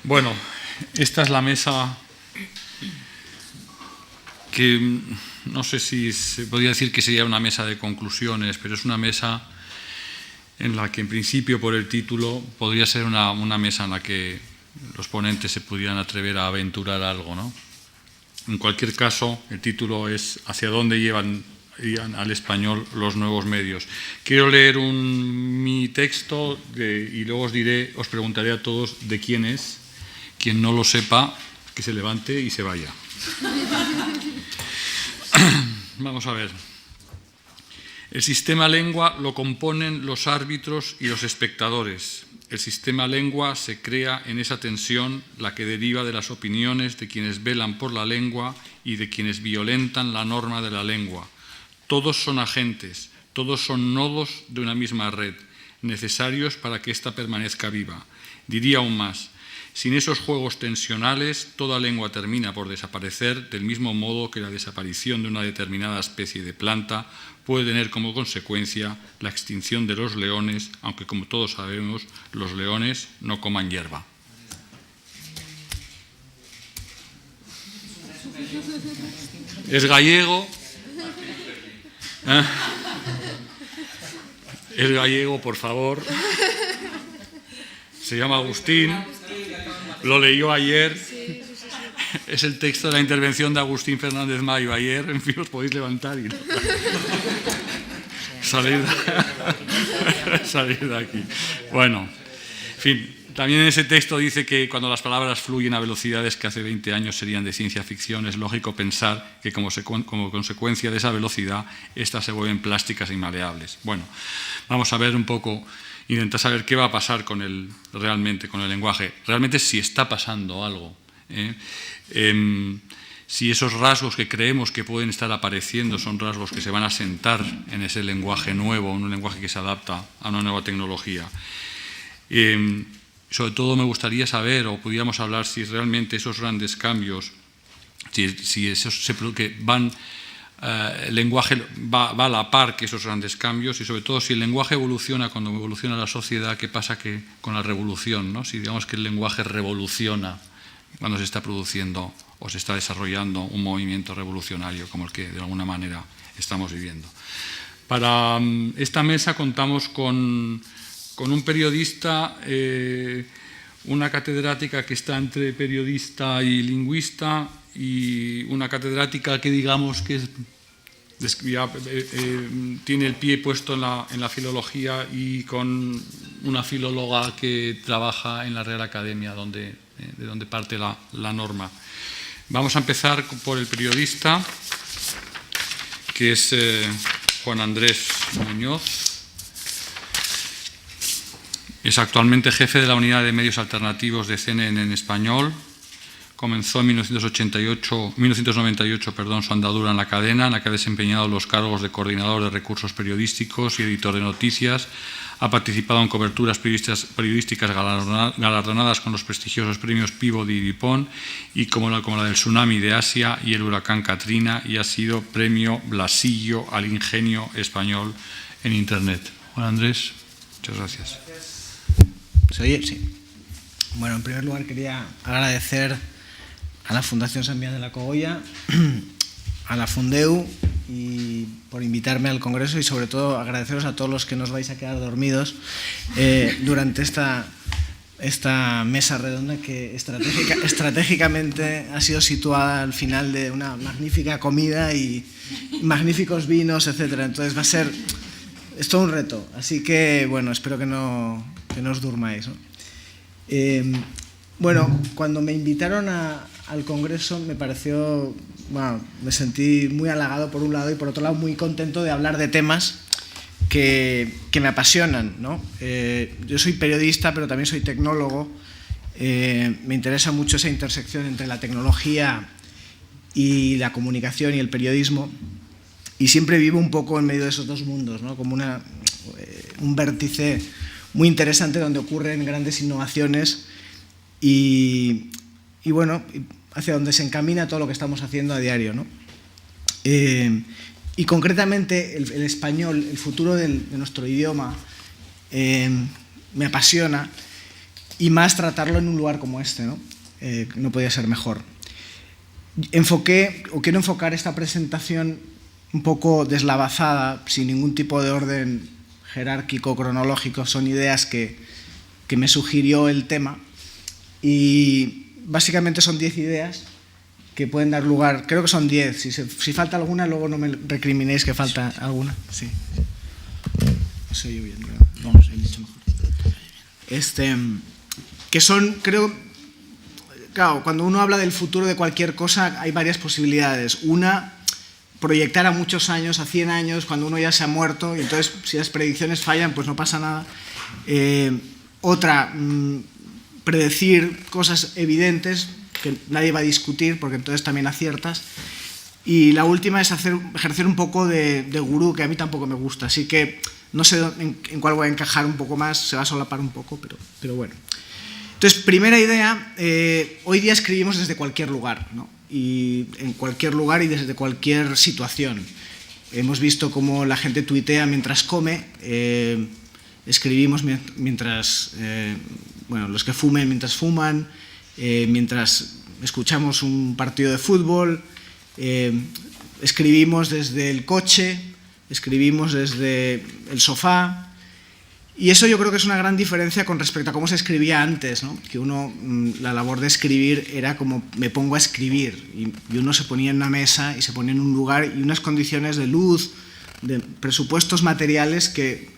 Bueno, esta es la mesa que no sé si se podría decir que sería una mesa de conclusiones, pero es una mesa en la que en principio por el título podría ser una mesa en la que los ponentes se pudieran atrever a aventurar algo, ¿no? En cualquier caso, el título es ¿hacia dónde llevan al español los nuevos medios? Quiero leer mi texto y luego os preguntaré a todos de quién es. Quien no lo sepa, que se levante y se vaya. Vamos a ver. El sistema lengua lo componen los árbitros y los espectadores. El sistema lengua se crea en esa tensión, la que deriva de las opiniones de quienes velan por la lengua y de quienes violentan la norma de la lengua. Todos son agentes, todos son nodos de una misma red, necesarios para que ésta permanezca viva. Diría aún más, sin esos juegos tensionales, toda lengua termina por desaparecer, del mismo modo que la desaparición de una determinada especie de planta puede tener como consecuencia la extinción de los leones, aunque como todos sabemos, los leones no coman hierba. Es gallego. Es gallego, por favor. Se llama Agustín. Lo leyó ayer. Es el texto de la intervención de Agustín Fernández Mayo ayer. En fin, os podéis levantar y salir de aquí. Bueno, en fin, también en ese texto dice que cuando las palabras fluyen a velocidades que hace 20 años serían de ciencia ficción, es lógico pensar que como consecuencia de esa velocidad, estas se vuelven plásticas y maleables. Bueno, vamos a ver un poco, intentar saber qué va a pasar realmente con el lenguaje. Realmente si está pasando algo. Si esos rasgos que creemos que pueden estar apareciendo son rasgos que se van a sentar en ese lenguaje nuevo, un lenguaje que se adapta a una nueva tecnología. Sobre todo me gustaría saber, o pudiéramos hablar, si realmente esos grandes cambios, si esos que van, el lenguaje va a la par que esos grandes cambios, y sobre todo si el lenguaje evoluciona cuando evoluciona la sociedad, ¿qué pasa con la revolución, ¿no? Si digamos que el lenguaje revoluciona cuando se está produciendo o se está desarrollando un movimiento revolucionario como el que de alguna manera estamos viviendo. Para esta mesa contamos con un periodista, una catedrática que está entre periodista y lingüista, y una catedrática que digamos que tiene el pie puesto en la filología, y con una filóloga que trabaja en la Real Academia, de donde parte la norma. Vamos a empezar por el periodista, que es Juan Andrés Muñoz. Es actualmente jefe de la unidad de medios alternativos de CNN en español. Comenzó en 1998 su andadura en la cadena, en la que ha desempeñado los cargos de coordinador de recursos periodísticos y editor de noticias. Ha participado en coberturas periodísticas galardonadas con los prestigiosos premios Peabody y Dupont, y como la del tsunami de Asia y el huracán Katrina, y ha sido premio Blasillo al ingenio español en Internet. Juan Andrés, muchas gracias. ¿Se oye? Sí. Bueno, en primer lugar quería agradecer a la Fundación Sant Mian de la Cogolla, a la Fundeu, y por invitarme al Congreso, y sobre todo agradeceros a todos los que nos vais a quedar dormidos durante esta mesa redonda que estratégicamente ha sido situada al final de una magnífica comida y magníficos vinos, etc. Entonces es todo un reto, así que bueno, espero que no os durmáis, ¿no? Bueno, cuando me invitaron al Congreso me sentí muy halagado por un lado, y por otro lado muy contento de hablar de temas que me apasionan, ¿no? Yo soy periodista, pero también soy tecnólogo. Me interesa mucho esa intersección entre la tecnología y la comunicación y el periodismo, y siempre vivo un poco en medio de esos dos mundos, ¿no? Como un vértice muy interesante donde ocurren grandes innovaciones y bueno, hacia donde se encamina todo lo que estamos haciendo a diario, ¿no? Y concretamente el español, el futuro de nuestro idioma, me apasiona, y más tratarlo en un lugar como este, ¿no? No podía ser mejor. Quiero enfocar esta presentación un poco deslavazada, sin ningún tipo de orden jerárquico, cronológico. Son ideas que me sugirió el tema y básicamente son 10 ideas que pueden dar lugar, creo que son 10, si falta alguna luego no me recriminéis que falta alguna. Sí. No se oye bien, ¿verdad? Vamos, he dicho mejor. Que son, creo, claro, cuando uno habla del futuro de cualquier cosa hay varias posibilidades. Una, proyectar a muchos años, a 100 años, cuando uno ya se ha muerto, y entonces si las predicciones fallan pues no pasa nada. Otra, predecir cosas evidentes que nadie va a discutir porque entonces también aciertas. Y la última es ejercer un poco de gurú, que a mí tampoco me gusta, así que no sé en cuál voy a encajar un poco más, se va a solapar un poco, pero bueno. Entonces, primera idea, hoy día escribimos desde cualquier lugar, ¿no? Y en cualquier lugar y desde cualquier situación. Hemos visto cómo la gente tuitea mientras come, escribimos mientras, bueno, los que fumen mientras fuman, mientras escuchamos un partido de fútbol, escribimos desde el coche, escribimos desde el sofá. Y eso yo creo que es una gran diferencia con respecto a cómo se escribía antes, ¿no? Que la labor de escribir era como me pongo a escribir y uno se ponía en una mesa y se ponía en un lugar y unas condiciones de luz, de presupuestos materiales que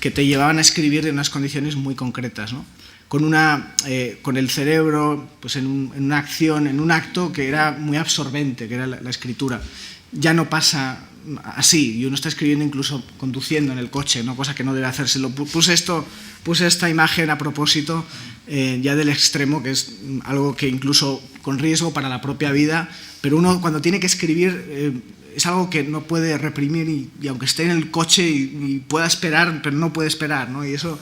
te llevaban a escribir en unas condiciones muy concretas, ¿no? Con el cerebro pues en una acción, en un acto que era muy absorbente, que era la escritura. Ya no pasa así, y uno está escribiendo incluso conduciendo en el coche, ¿no? Cosa que no debe hacerse. Puse esta imagen a propósito ya del extremo, que es algo que incluso con riesgo para la propia vida, pero uno cuando tiene que escribir es algo que no puede reprimir y aunque esté en el coche y pueda esperar, pero no puede esperar, ¿no? Y eso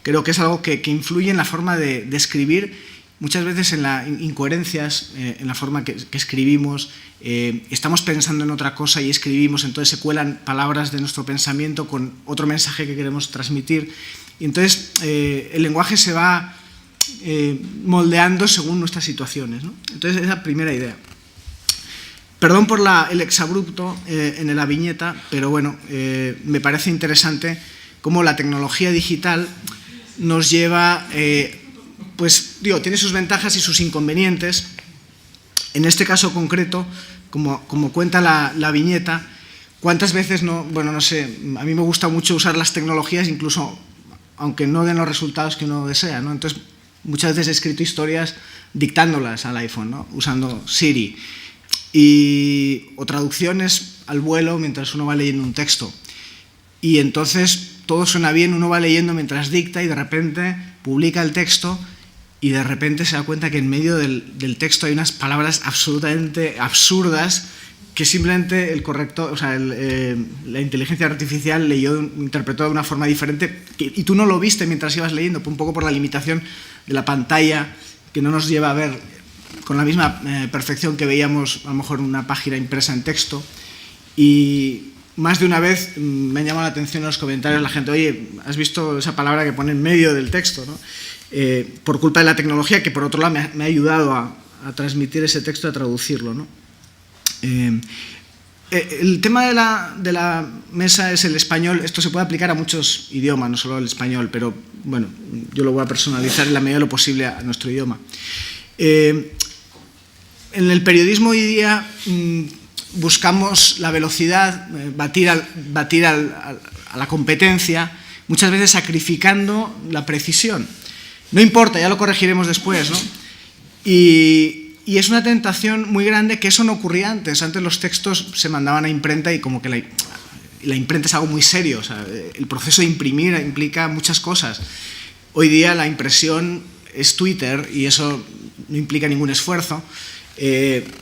creo que es algo que influye en la forma de escribir, muchas veces en las incoherencias, en la forma que escribimos. Estamos pensando en otra cosa y escribimos, entonces se cuelan palabras de nuestro pensamiento con otro mensaje que queremos transmitir. Y entonces el lenguaje se va moldeando según nuestras situaciones, ¿no? Entonces esa es la primera idea. Perdón por el exabrupto en la viñeta, pero bueno, me parece interesante cómo la tecnología digital nos lleva, pues digo, tiene sus ventajas y sus inconvenientes. En este caso concreto, como cuenta la viñeta, ¿cuántas veces no? Bueno, no sé, a mí me gusta mucho usar las tecnologías, incluso aunque no den los resultados que uno desea, ¿no? Entonces, muchas veces he escrito historias dictándolas al iPhone, ¿no? Usando Siri. O traducciones al vuelo mientras uno va leyendo un texto. Y entonces todo suena bien, uno va leyendo mientras dicta y de repente publica el texto y de repente se da cuenta que en medio del texto hay unas palabras absolutamente absurdas que simplemente la inteligencia artificial interpretó de una forma diferente y tú no lo viste mientras ibas leyendo, un poco por la limitación de la pantalla que no nos lleva a ver con la misma perfección que veíamos a lo mejor una página impresa en texto. Y más de una vez me han llamado la atención en los comentarios la gente, oye, ¿has visto esa palabra que pone en medio del texto, ¿no? Por culpa de la tecnología, que por otro lado me ha ayudado a transmitir ese texto, a traducirlo, ¿no? El tema de la mesa es el español. Esto se puede aplicar a muchos idiomas, no solo al español, pero bueno, yo lo voy a personalizar en la medida de lo posible a nuestro idioma. En el periodismo hoy día buscamos la velocidad, batir a la competencia, muchas veces sacrificando la precisión. No importa, ya lo corregiremos después, ¿no? Y es una tentación muy grande que eso no ocurría antes. Antes los textos se mandaban a imprenta y como que la imprenta es algo muy serio. O sea, el proceso de imprimir implica muchas cosas. Hoy día la impresión es Twitter y eso no implica ningún esfuerzo.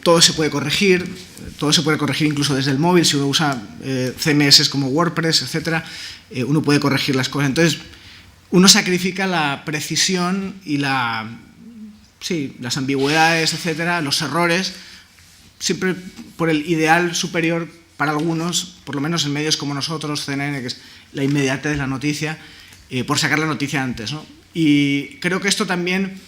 Todo se puede corregir incluso desde el móvil. Si uno usa CMS como WordPress, etc., uno puede corregir las cosas. Entonces, uno sacrifica la precisión y las ambigüedades, etcétera, los errores, siempre por el ideal superior para algunos, por lo menos en medios como nosotros, CNN, que es la inmediatez de la noticia, por sacar la noticia antes, ¿no? Y creo que esto también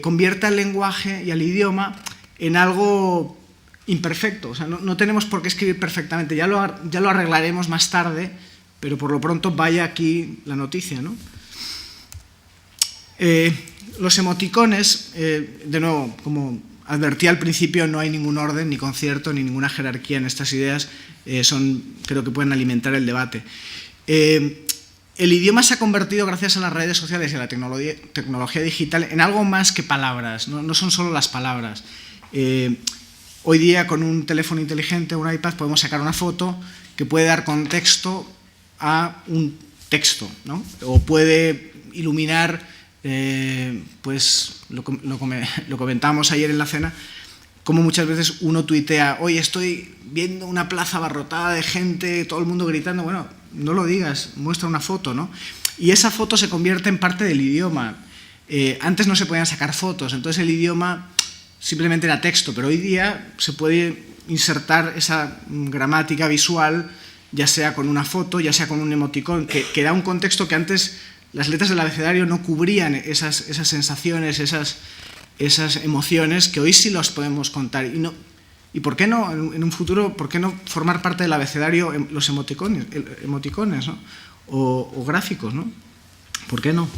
convierte al lenguaje y al idioma en algo imperfecto. O sea, no tenemos por qué escribir perfectamente, ya lo arreglaremos más tarde, pero por lo pronto vaya aquí la noticia, ¿no? Los emoticones, de nuevo, como advertí al principio, no hay ningún orden, ni concierto, ni ninguna jerarquía en estas ideas, creo que pueden alimentar el debate. El idioma se ha convertido, gracias a las redes sociales y a la tecnología digital, en algo más que palabras, no son solo las palabras. Hoy día, con un teléfono inteligente o un iPad, podemos sacar una foto que puede dar contexto a un texto, ¿no? O puede iluminar, pues lo comentábamos ayer en la cena, como muchas veces uno tuitea: hoy estoy viendo una plaza abarrotada de gente, todo el mundo gritando. Bueno, no lo digas, muestra una foto, ¿no? Y esa foto se convierte en parte del idioma. Antes no se podían sacar fotos, entonces el idioma simplemente era texto, pero hoy día se puede insertar esa gramática visual, ya sea con una foto, ya sea con un emoticón, que da un contexto que antes las letras del abecedario no cubrían esas sensaciones, esas emociones, que hoy sí las podemos contar. ¿Y por qué no, en un futuro, por qué no formar parte del abecedario los emoticones, ¿no? o gráficos, ¿no? ¿Por qué no?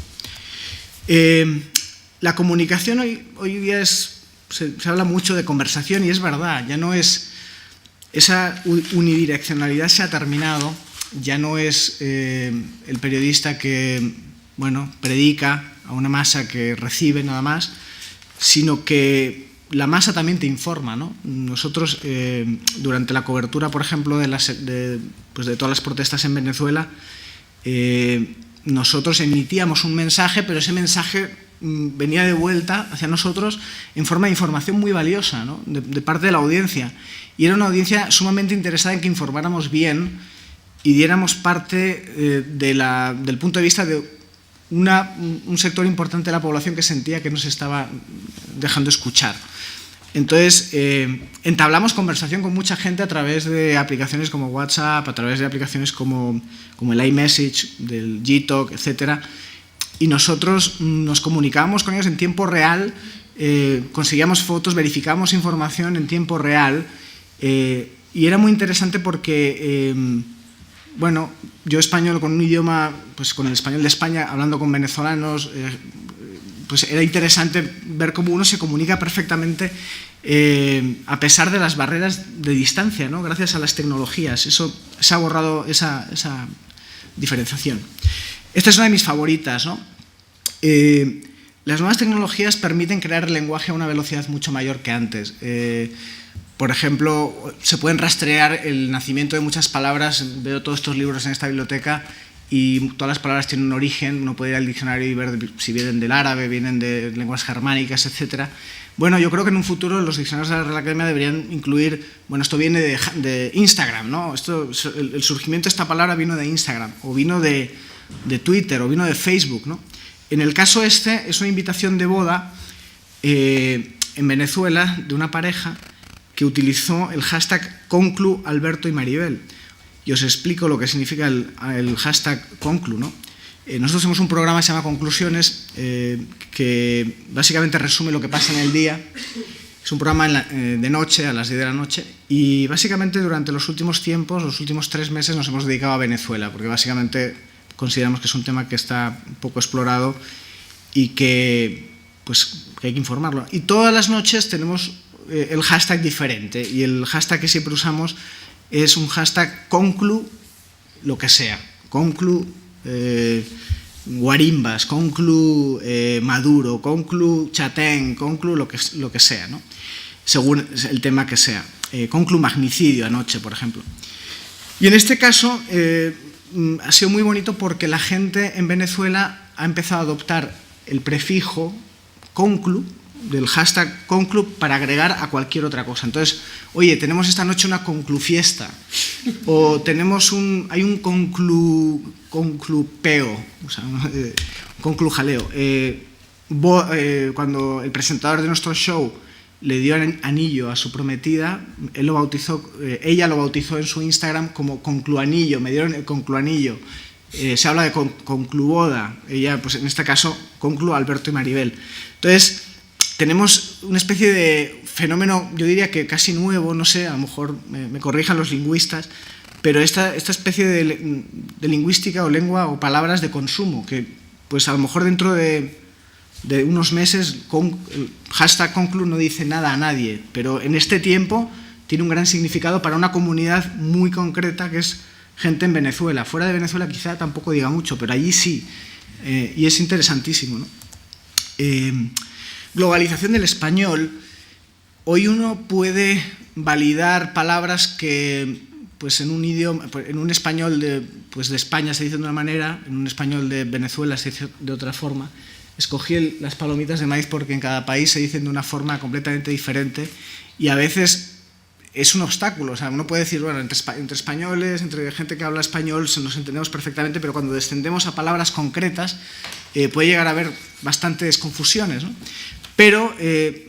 La comunicación hoy día se habla mucho de conversación, y es verdad, ya no es, esa unidireccionalidad se ha terminado, ya no es el periodista que, bueno, predica a una masa que recibe nada más, sino que la masa también te informa, ¿no? Nosotros, durante la cobertura, por ejemplo, de todas las protestas en Venezuela, nosotros emitíamos un mensaje, pero ese mensaje venía de vuelta hacia nosotros en forma de información muy valiosa, ¿no? de parte de la audiencia. Y era una audiencia sumamente interesada en que informáramos bien y diéramos parte del punto de vista de un sector importante de la población que sentía que no se estaba dejando escuchar. Entonces, entablamos conversación con mucha gente a través de aplicaciones como WhatsApp, a través de aplicaciones como el iMessage, del Gtalk, etcétera. Y nosotros nos comunicábamos con ellos en tiempo real, conseguíamos fotos, verificábamos información en tiempo real, y era muy interesante porque, bueno, yo español con un idioma, pues con el español de España, hablando con venezolanos, pues era interesante ver cómo uno se comunica perfectamente a pesar de las barreras de distancia, ¿no? Gracias a las tecnologías. Eso se ha borrado esa diferenciación. Esta es una de mis favoritas, ¿no? Las nuevas tecnologías permiten crear lenguaje a una velocidad mucho mayor que antes. Por ejemplo, se pueden rastrear el nacimiento de muchas palabras. Veo todos estos libros en esta biblioteca y todas las palabras tienen un origen. Uno puede ir al diccionario y ver si vienen del árabe, vienen de lenguas germánicas, etc. Bueno, yo creo que en un futuro los diccionarios de la Real Academia deberían incluir, bueno, esto viene de Instagram, ¿no? El surgimiento de esta palabra vino de Instagram, o vino de Twitter, o vino de Facebook, ¿no? En el caso es una invitación de boda en Venezuela de una pareja que utilizó el hashtag Conclu Alberto y Maribel. Y os explico lo que significa el hashtag Conclu, ¿no? Nosotros hacemos un programa que se llama Conclusiones, que básicamente resume lo que pasa en el día. Es un programa de noche, a las 10 de la noche, y básicamente durante los últimos tiempos, los últimos 3 meses, nos hemos dedicado a Venezuela, porque básicamente consideramos que es un tema que está poco explorado y que hay que informarlo. Y todas las noches tenemos el hashtag diferente, y el hashtag que siempre usamos es un hashtag Conclu lo que sea, Conclu Guarimbas, Conclu Maduro, Conclu Chatén, Conclu lo que sea, ¿no? Según el tema que sea. Conclu Magnicidio anoche, por ejemplo. Y en este caso ha sido muy bonito porque la gente en Venezuela ha empezado a adoptar el prefijo Conclu, del hashtag Conclu, para agregar a cualquier otra cosa. Entonces, oye, tenemos esta noche una conclufiesta, o hay un conclupeo, o sea, un conclujaleo. Cuando el presentador de nuestro show le dio anillo a su prometida, ella lo bautizó en su Instagram como concluanillo, me dieron el concluanillo. se habla de concluboda, ella, pues en este caso, conclu, Alberto y Maribel. Entonces, tenemos una especie de fenómeno, yo diría que casi nuevo, no sé, a lo mejor me corrijan los lingüistas, pero esta especie de lingüística o lengua o palabras de consumo, que pues a lo mejor dentro de unos meses el hashtag conclu no dice nada a nadie, pero en este tiempo tiene un gran significado para una comunidad muy concreta que es gente en Venezuela. Fuera de Venezuela quizá tampoco diga mucho, pero allí sí, y es interesantísimo, ¿no? Globalización del español. Hoy uno puede validar palabras que pues en un idioma, en un español de España se dice de una manera, en un español de Venezuela se dice de otra forma. Escogí las palomitas de maíz porque en cada país se dicen de una forma completamente diferente y a veces es un obstáculo. O sea, uno puede decir, bueno, entre españoles, entre gente que habla español, nos entendemos perfectamente, pero cuando descendemos a palabras concretas puede llegar a haber bastantes confusiones, ¿no? Pero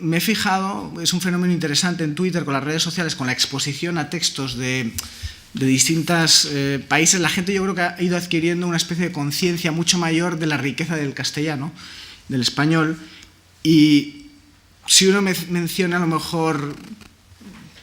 me he fijado, es un fenómeno interesante en Twitter, con las redes sociales, con la exposición a textos de distintos países. La gente, yo creo que ha ido adquiriendo una especie de conciencia mucho mayor de la riqueza del castellano, del español, y si uno menciona a lo mejor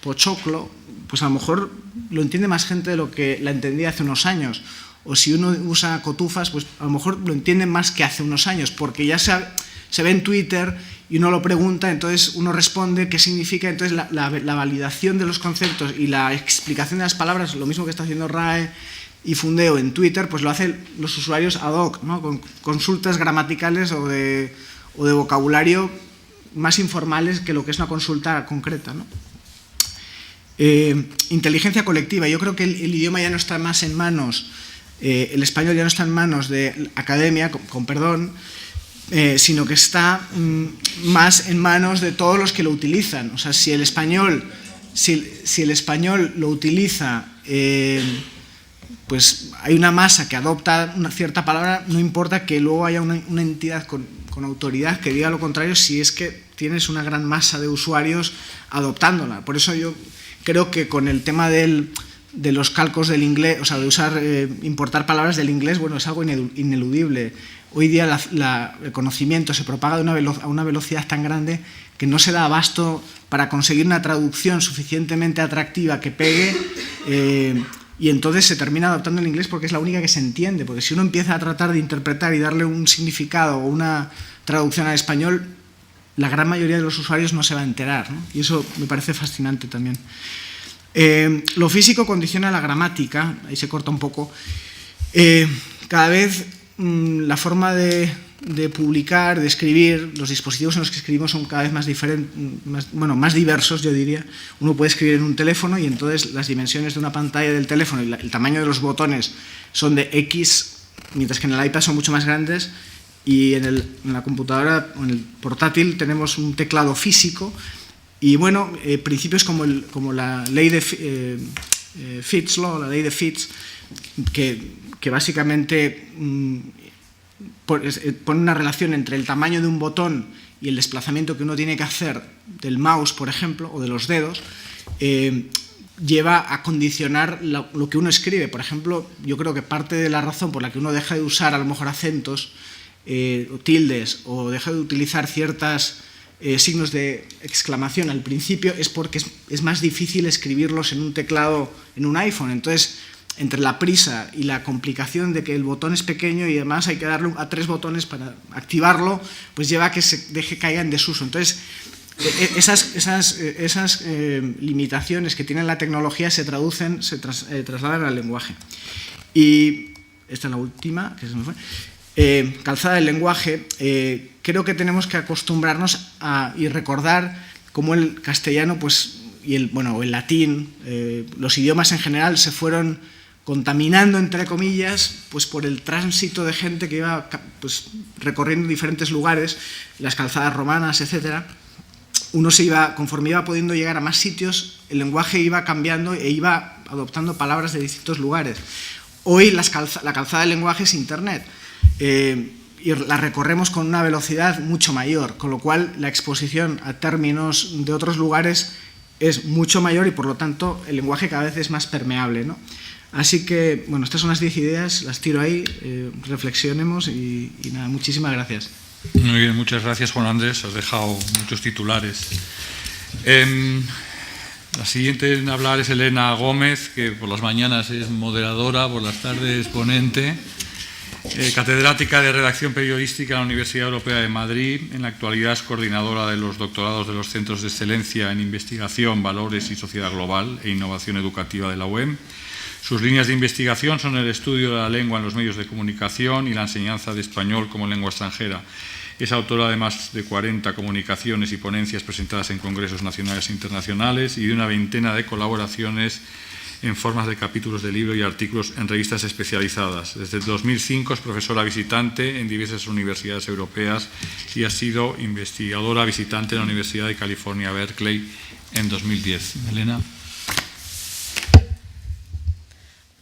pochoclo, pues a lo mejor lo entiende más gente de lo que la entendía hace unos años. O si uno usa cotufas, pues a lo mejor lo entiende más que hace unos años, porque ya se ve en Twitter y uno lo pregunta, entonces uno responde qué significa, entonces la validación de los conceptos y la explicación de las palabras, lo mismo que está haciendo RAE y Fundeo en Twitter, pues lo hacen los usuarios ad hoc, ¿no? Con consultas gramaticales o de vocabulario más informales que lo que es una consulta concreta, ¿no? Inteligencia colectiva. Yo creo que el idioma ya no está más en manos, el español ya no está en manos de academia, con perdón, sino que está más en manos de todos los que lo utilizan. O sea, si el español lo utiliza, pues hay una masa que adopta una cierta palabra, no importa que luego haya una entidad con autoridad que diga lo contrario, si es que tienes una gran masa de usuarios adoptándola. Por eso yo creo que con el tema de los calcos del inglés, o sea, de importar palabras del inglés, bueno, es algo ineludible. Hoy día el conocimiento se propaga a una velocidad tan grande que no se da abasto para conseguir una traducción suficientemente atractiva que pegue, y entonces se termina adoptando el inglés porque es la única que se entiende, porque si uno empieza a tratar de interpretar y darle un significado o una traducción al español, la gran mayoría de los usuarios no se va a enterar, ¿no? Y eso me parece fascinante también. Lo físico condiciona la gramática, ahí se corta un poco. Cada vez la forma de publicar, de escribir, los dispositivos en los que escribimos son cada vez más diversos, yo diría. Uno puede escribir en un teléfono y entonces las dimensiones de una pantalla del teléfono y el tamaño de los botones son de X, mientras que en el iPad son mucho más grandes, y en la computadora o en el portátil tenemos un teclado físico. Y bueno, principios como la ley de Fitts Law, la ley de Fitts, que básicamente pone una relación entre el tamaño de un botón y el desplazamiento que uno tiene que hacer del mouse, por ejemplo, o de los dedos, lleva a condicionar lo que uno escribe. Por ejemplo, yo creo que parte de la razón por la que uno deja de usar a lo mejor acentos o tildes, o deja de utilizar ciertos signos de exclamación al principio, es porque es más difícil escribirlos en un teclado, en un iPhone. Entonces, entre la prisa y la complicación de que el botón es pequeño y además hay que darle a 3 botones para activarlo, pues lleva a que se caiga en desuso. Entonces, esas limitaciones que tiene la tecnología se trasladan al lenguaje. Y esta es la última, que se me fue. Calzada del lenguaje. Creo que tenemos que acostumbrarnos y recordar cómo el castellano, pues, y el latín, los idiomas en general se fueron contaminando, entre comillas, pues por el tránsito de gente que iba pues recorriendo diferentes lugares, las calzadas romanas, etcétera. Conforme iba pudiendo llegar a más sitios, el lenguaje iba cambiando e iba adoptando palabras de distintos lugares. Hoy la calzada del lenguaje es Internet, y la recorremos con una velocidad mucho mayor, con lo cual la exposición a términos de otros lugares es mucho mayor y por lo tanto el lenguaje cada vez es más permeable, ¿no? Así que, bueno, estas son las 10 ideas, las tiro ahí, reflexionemos y nada, muchísimas gracias. Muy bien, muchas gracias, Juan Andrés, has dejado muchos titulares. La siguiente en hablar es Elena Gómez, que por las mañanas es moderadora, por las tardes ponente, catedrática de Redacción Periodística en la Universidad Europea de Madrid. En la actualidad es coordinadora de los doctorados de los Centros de Excelencia en Investigación, Valores y Sociedad Global e Innovación Educativa de la UEM. Sus líneas de investigación son el estudio de la lengua en los medios de comunicación y la enseñanza de español como lengua extranjera. Es autora de más de 40 comunicaciones y ponencias presentadas en congresos nacionales e internacionales y de una veintena de colaboraciones en formas de capítulos de libro y artículos en revistas especializadas. Desde el 2005 es profesora visitante en diversas universidades europeas y ha sido investigadora visitante en la Universidad de California, Berkeley, en 2010. Elena.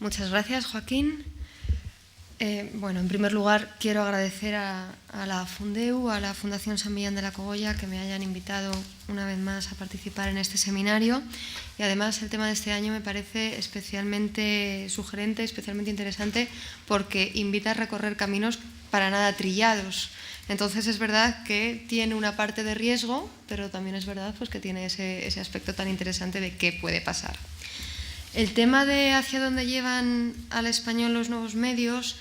Muchas gracias, Joaquín. Bueno, en primer lugar, quiero agradecer a la Fundeu, a la Fundación San Millán de la Cogolla, que me hayan invitado una vez más a participar en este seminario. Y además, el tema de este año me parece especialmente sugerente, especialmente interesante, porque invita a recorrer caminos para nada trillados. Entonces, es verdad que tiene una parte de riesgo, pero también es verdad pues, que tiene ese aspecto tan interesante de qué puede pasar. El tema de hacia dónde llevan al español los nuevos medios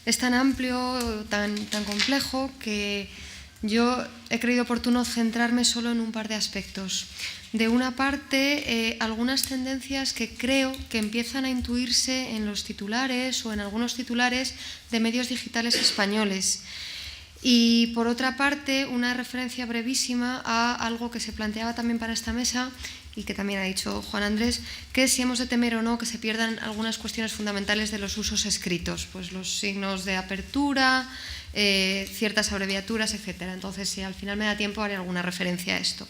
es tan amplio, tan complejo, que yo he creído oportuno centrarme solo en un par de aspectos. De una parte, algunas tendencias que creo que empiezan a intuirse en los titulares o en algunos titulares de medios digitales españoles. Y por otra parte, una referencia brevísima a algo que se planteaba también para esta mesa y que también ha dicho Juan Andrés, que si hemos de temer o no que se pierdan algunas cuestiones fundamentales de los usos escritos, pues los signos de apertura, ciertas abreviaturas, etc. Entonces, si al final me da tiempo, haré alguna referencia a esto.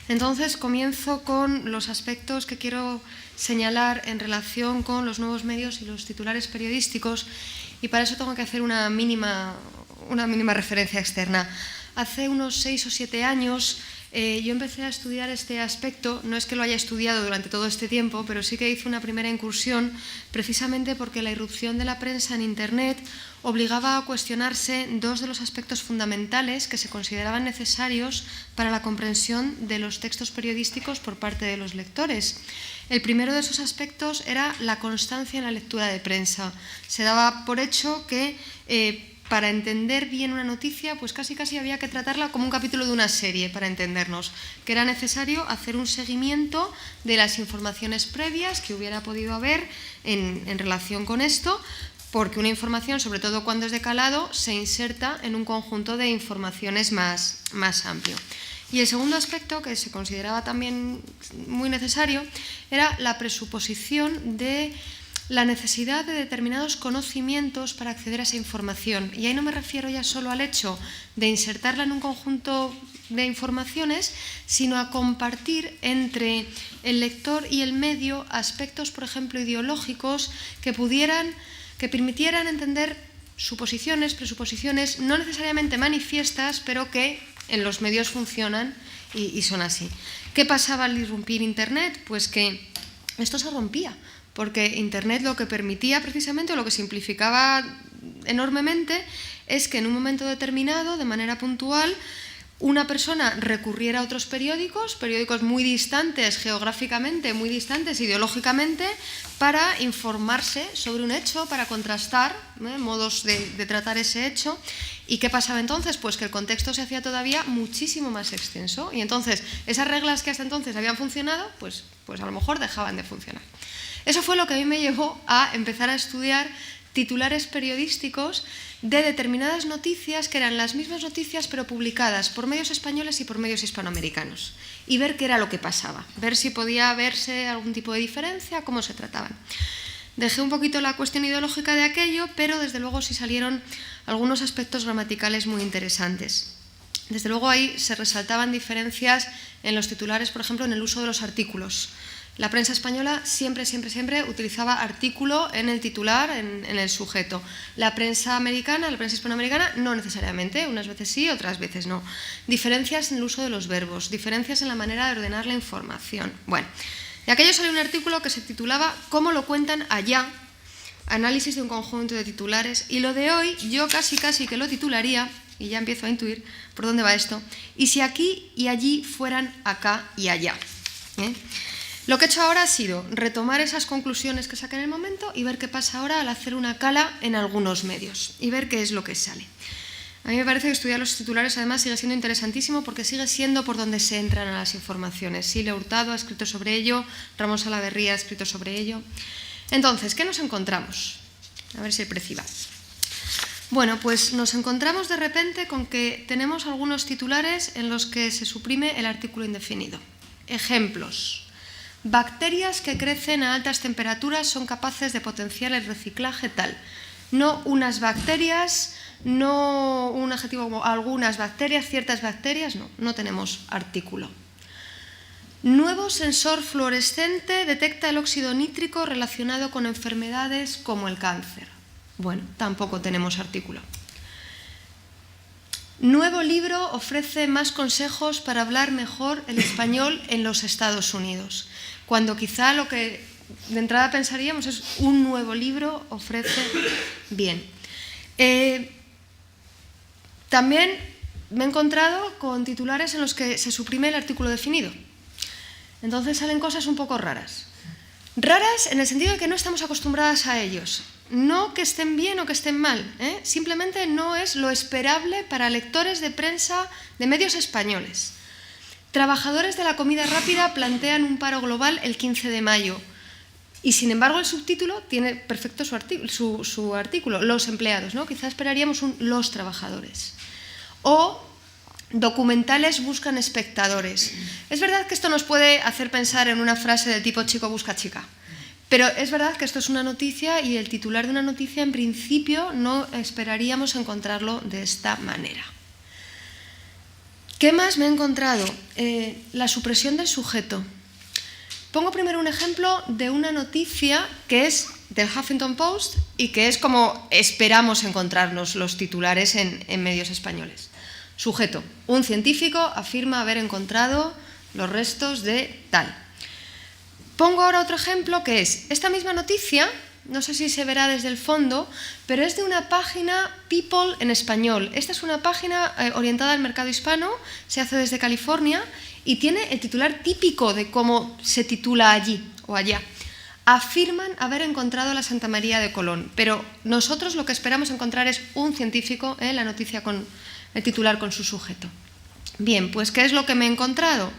Entonces, comienzo con los aspectos que quiero señalar en relación con los nuevos medios y los titulares periodísticos, y para eso tengo que hacer una mínima referencia externa. Hace unos 6 o 7 años yo empecé a estudiar este aspecto. No es que lo haya estudiado durante todo este tiempo, pero sí que hice una primera incursión precisamente porque la irrupción de la prensa en Internet obligaba a cuestionarse dos de los aspectos fundamentales que se consideraban necesarios para la comprensión de los textos periodísticos por parte de los lectores. El primero de esos aspectos era la constancia en la lectura de prensa. Se daba por hecho que para entender bien una noticia, pues casi había que tratarla como un capítulo de una serie para entendernos, que era necesario hacer un seguimiento de las informaciones previas que hubiera podido haber en relación con esto, porque una información, sobre todo cuando es de calado, se inserta en un conjunto de informaciones más amplio. Y el segundo aspecto, que se consideraba también muy necesario, era la presuposición de la necesidad de determinados conocimientos para acceder a esa información. Y ahí no me refiero ya solo al hecho de insertarla en un conjunto de informaciones, sino a compartir entre el lector y el medio aspectos, por ejemplo, ideológicos que permitieran entender suposiciones, presuposiciones, no necesariamente manifiestas, pero que en los medios funcionan y son así. ¿Qué pasaba al irrumpir Internet? Pues que esto se rompía, porque Internet lo que permitía precisamente, o lo que simplificaba enormemente, es que en un momento determinado, de manera puntual, una persona recurriera a otros periódicos muy distantes geográficamente, muy distantes ideológicamente, para informarse sobre un hecho, para contrastar modos de tratar ese hecho. ¿Y qué pasaba entonces? Pues que el contexto se hacía todavía muchísimo más extenso, y entonces esas reglas que hasta entonces habían funcionado, pues a lo mejor dejaban de funcionar. Eso fue lo que a mí me llevó a empezar a estudiar titulares periodísticos de determinadas noticias que eran las mismas noticias pero publicadas por medios españoles y por medios hispanoamericanos, y ver qué era lo que pasaba, ver si podía verse algún tipo de diferencia, cómo se trataban. Dejé un poquito la cuestión ideológica de aquello, pero desde luego sí salieron algunos aspectos gramaticales muy interesantes. Desde luego ahí se resaltaban diferencias en los titulares, por ejemplo, en el uso de los artículos. La prensa española siempre utilizaba artículo en el titular, en el sujeto. La prensa americana, la prensa hispanoamericana, no necesariamente, unas veces sí, otras veces no. Diferencias en el uso de los verbos, diferencias en la manera de ordenar la información. Bueno, De aquello salió un artículo que se titulaba «Cómo lo cuentan allá», análisis de un conjunto de titulares, y lo de hoy yo casi que lo titularía, y ya empiezo a intuir por dónde va esto, «Y si aquí y allí fueran acá y allá». Lo que he hecho ahora ha sido retomar esas conclusiones que saqué en el momento y ver qué pasa ahora al hacer una cala en algunos medios y ver qué es lo que sale. A mí me parece que estudiar los titulares además sigue siendo interesantísimo porque sigue siendo por donde se entran a las informaciones. Silvia Hurtado ha escrito sobre ello, Ramón Salaverría ha escrito sobre ello. Entonces, ¿qué nos encontramos? A ver si el preci va. Bueno, pues nos encontramos de repente con que tenemos algunos titulares en los que se suprime el artículo indefinido. Ejemplos. Bacterias que crecen a altas temperaturas son capaces de potenciar el reciclaje tal. No unas bacterias, no un adjetivo como algunas bacterias, ciertas bacterias, no tenemos artículo. Nuevo sensor fluorescente detecta el óxido nítrico relacionado con enfermedades como el cáncer. Bueno, tampoco tenemos artículo. Nuevo libro ofrece más consejos para hablar mejor el español en los Estados Unidos, cuando quizá lo que de entrada pensaríamos es un nuevo libro ofrece bien. También me he encontrado con titulares en los que se suprime el artículo definido. Entonces salen cosas un poco raras. Raras en el sentido de que no estamos acostumbradas a ellos. No que estén bien o que estén mal, simplemente no es lo esperable para lectores de prensa de medios españoles. Trabajadores de la comida rápida plantean un paro global el 15 de mayo y sin embargo el subtítulo tiene perfecto su artículo, los empleados, ¿no? Quizá esperaríamos un los trabajadores. O documentales buscan espectadores. Es verdad que esto nos puede hacer pensar en una frase del tipo chico busca chica. Pero es verdad que esto es una noticia y el titular de una noticia en principio no esperaríamos encontrarlo de esta manera. ¿Qué más me he encontrado? La supresión del sujeto. Pongo primero un ejemplo de una noticia que es del Huffington Post y que es como esperamos encontrarnos los titulares en medios españoles. Sujeto. Un científico afirma haber encontrado los restos de tal. Pongo ahora otro ejemplo que es esta misma noticia, no sé si se verá desde el fondo, pero es de una página People en español. Esta es una página orientada al mercado hispano, se hace desde California y tiene el titular típico de cómo se titula allí o allá. Afirman haber encontrado la Santa María de Colón, pero nosotros lo que esperamos encontrar es un científico, la noticia con el titular con su sujeto. Bien, pues ¿qué es lo que me he encontrado?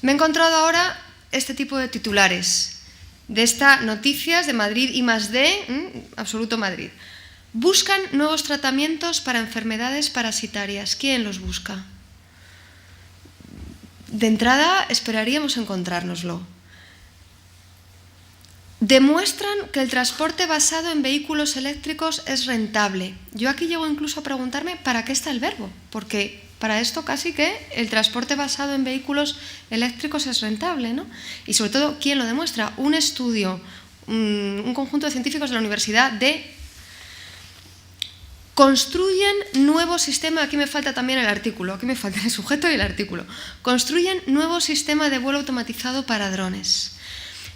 Me he encontrado ahora este tipo de titulares de esta Noticias de Madrid I+D, absoluto Madrid. Buscan nuevos tratamientos para enfermedades parasitarias. ¿Quién los busca? De entrada esperaríamos encontrárnoslo. Demuestran que el transporte basado en vehículos eléctricos es rentable. Yo aquí llego incluso a preguntarme ¿para qué está el verbo? Porque para esto casi que el transporte basado en vehículos eléctricos es rentable, ¿no? Y sobre todo, ¿quién lo demuestra? Un estudio, un conjunto de científicos de la Universidad de... Construyen nuevo sistema, aquí me falta también el artículo, aquí me falta el sujeto y el artículo. Construyen nuevo sistema de vuelo automatizado para drones.